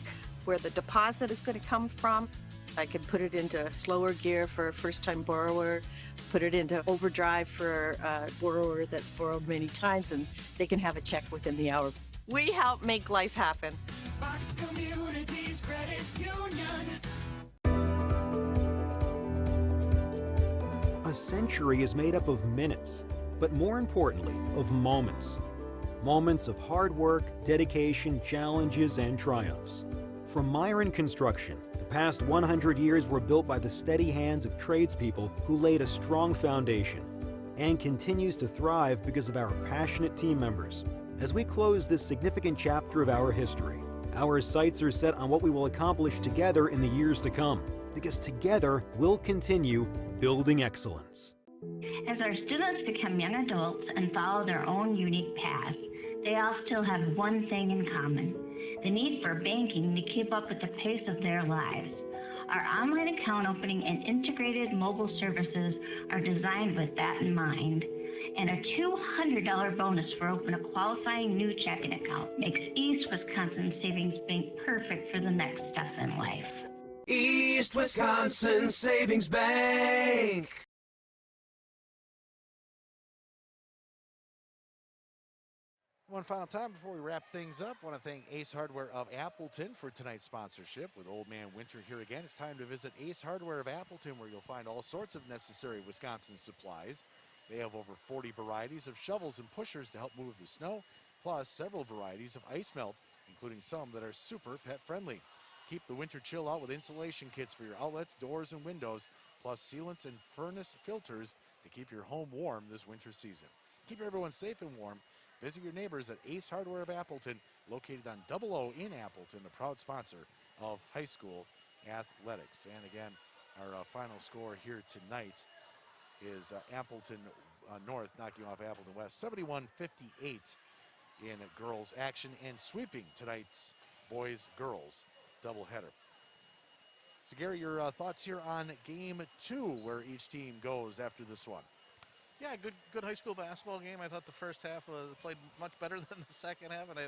where the deposit is going to come from. I can put it into slower gear for a first-time borrower, put it into overdrive for a borrower that's borrowed many times, and they can have a check within the hour. We help make life happen. Fox Communities Credit Union. A century is made up of minutes, but more importantly, of moments. Moments of hard work, dedication, challenges, and triumphs. From Myron Construction, the past 100 years were built by the steady hands of tradespeople who laid a strong foundation, and continues to thrive because of our passionate team members. As we close this significant chapter of our history, our sights are set on what we will accomplish together in the years to come, because together we'll continue building excellence. As our students become young adults and follow their own unique paths, they all still have one thing in common: the need for banking to keep up with the pace of their lives. Our online account opening and integrated mobile services are designed with that in mind. And a $200 bonus for opening a qualifying new checking account makes East Wisconsin Savings Bank perfect for the next step in life. East Wisconsin Savings Bank. One final time before we wrap things up, I want to thank Ace Hardware of Appleton for tonight's sponsorship. With Old Man Winter here again, it's time to visit Ace Hardware of Appleton, where you'll find all sorts of necessary Wisconsin supplies. They have over 40 varieties of shovels and pushers to help move the snow, plus several varieties of ice melt, including some that are super pet friendly. Keep the winter chill out with insulation kits for your outlets, doors, and windows, plus sealants and furnace filters to keep your home warm this winter season. Keep everyone safe and warm. Visit your neighbors at Ace Hardware of Appleton, located on 00 in Appleton, the proud sponsor of high school athletics. And again, our final score here tonight is Appleton North knocking off Appleton West 71-58 in girls action, and sweeping tonight's boys-girls doubleheader. So Gary, your thoughts here on game 2, where each team goes after this one? Yeah, good high school basketball game. I thought the first half was played much better than the second half, and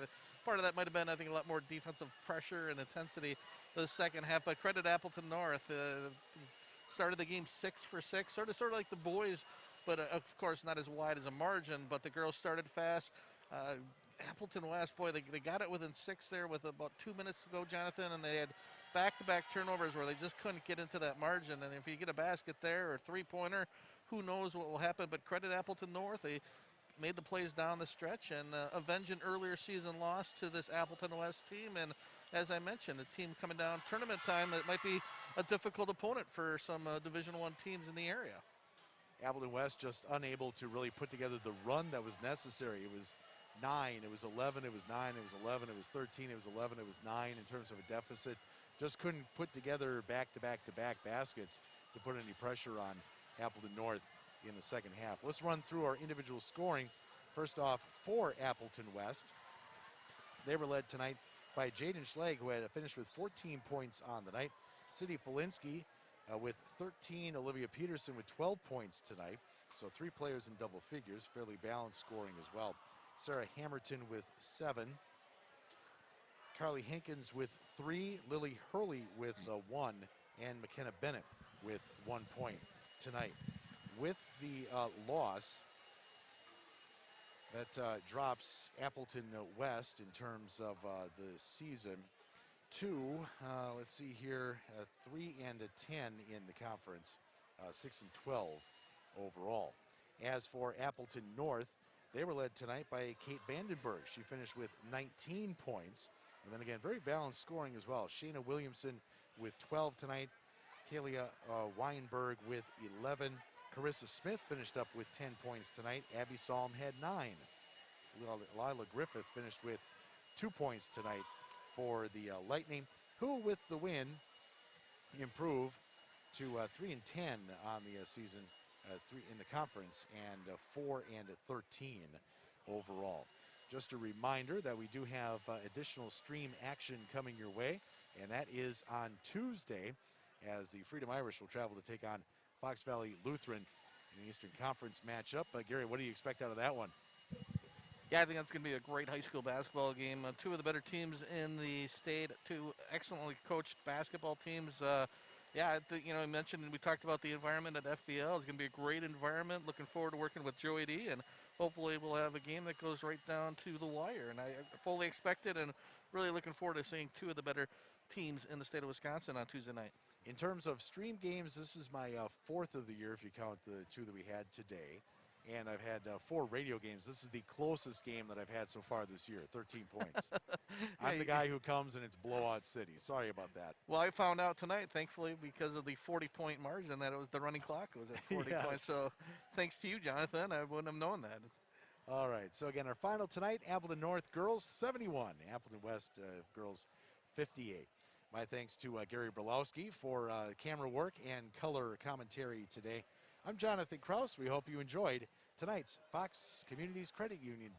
part of that might have been, I think, a lot more defensive pressure and intensity the second half. But credit Appleton North. Started the game 6 for 6, sort of like the boys, but of course not as wide as a margin. But the girls started fast. Appleton West, boy, they got it within 6 there with about 2 minutes to go, Jonathan, and they had back-to-back turnovers where they just couldn't get into that margin. And if you get a basket there or three-pointer, who knows what will happen. But credit Appleton North. They made the plays down the stretch and avenge an earlier season loss to this Appleton West team. And as I mentioned, the team coming down tournament time, it might be a difficult opponent for some Division I teams in the area. Appleton West just unable to really put together the run that was necessary. It was 9, it was 11, it was 9, it was 11, it was 13, it was 11, it was 9 in terms of a deficit. Just couldn't put together back-to-back baskets to put any pressure on Appleton North in the second half. Let's run through our individual scoring. First off, for Appleton West, they were led tonight by Jaden Schlegg, who had finished with 14 points on the night. Sidney Polinsky with 13, Olivia Peterson with 12 points tonight. So 3 players in double figures, fairly balanced scoring as well. Sarah Hammerton with 7. Carly Hankins with 3, Lily Hurley with 1, and McKenna Bennett with 1 point tonight. With the loss, that drops Appleton West in terms of the season to, let's see here, 3-10 in the conference, 6-12 overall. As for Appleton North, they were led tonight by Kate Vandenberg. She finished with 19 points. And then again, very balanced scoring as well. Shayna Williamson with 12 tonight. Kalia Weinberg with 11. Carissa Smith finished up with 10 points tonight. Abby Salm had 9. Lila Griffith finished with 2 points tonight for the Lightning, who with the win improve to 3-10 on the season, 3 in the conference, and 4-13 overall. Just a reminder that we do have additional stream action coming your way, and that is on Tuesday, as the Freedom Irish will travel to take on Fox Valley Lutheran in the Eastern Conference matchup. Gary, what do you expect out of that one? Yeah, I think that's going to be a great high school basketball game. 2 of the better teams in the state, 2 excellently coached basketball teams. Yeah, I mentioned and we talked about the environment at FVL. It's going to be a great environment. Looking forward to working with Joey D, and hopefully we'll have a game that goes right down to the wire. And I fully expect it, and really looking forward to seeing two of the better teams in the state of Wisconsin on Tuesday night. In terms of stream games, this is my fourth of the year if you count the two that we had today. And I've had 4 radio games. This is the closest game that I've had so far this year, 13 points. I'm the guy who comes and it's blowout city. Sorry about that. Well, I found out tonight, thankfully, because of the 40-point margin, that it was the running clock. It was at 40 Yes. points. So thanks to you, Jonathan. I wouldn't have known that. All right, so again, our final tonight, Appleton North girls 71, Appleton West girls 58. My thanks to Gary Brolowski for camera work and color commentary today. I'm Jonathan Kraus. We hope you enjoyed tonight's Fox Communities Credit Union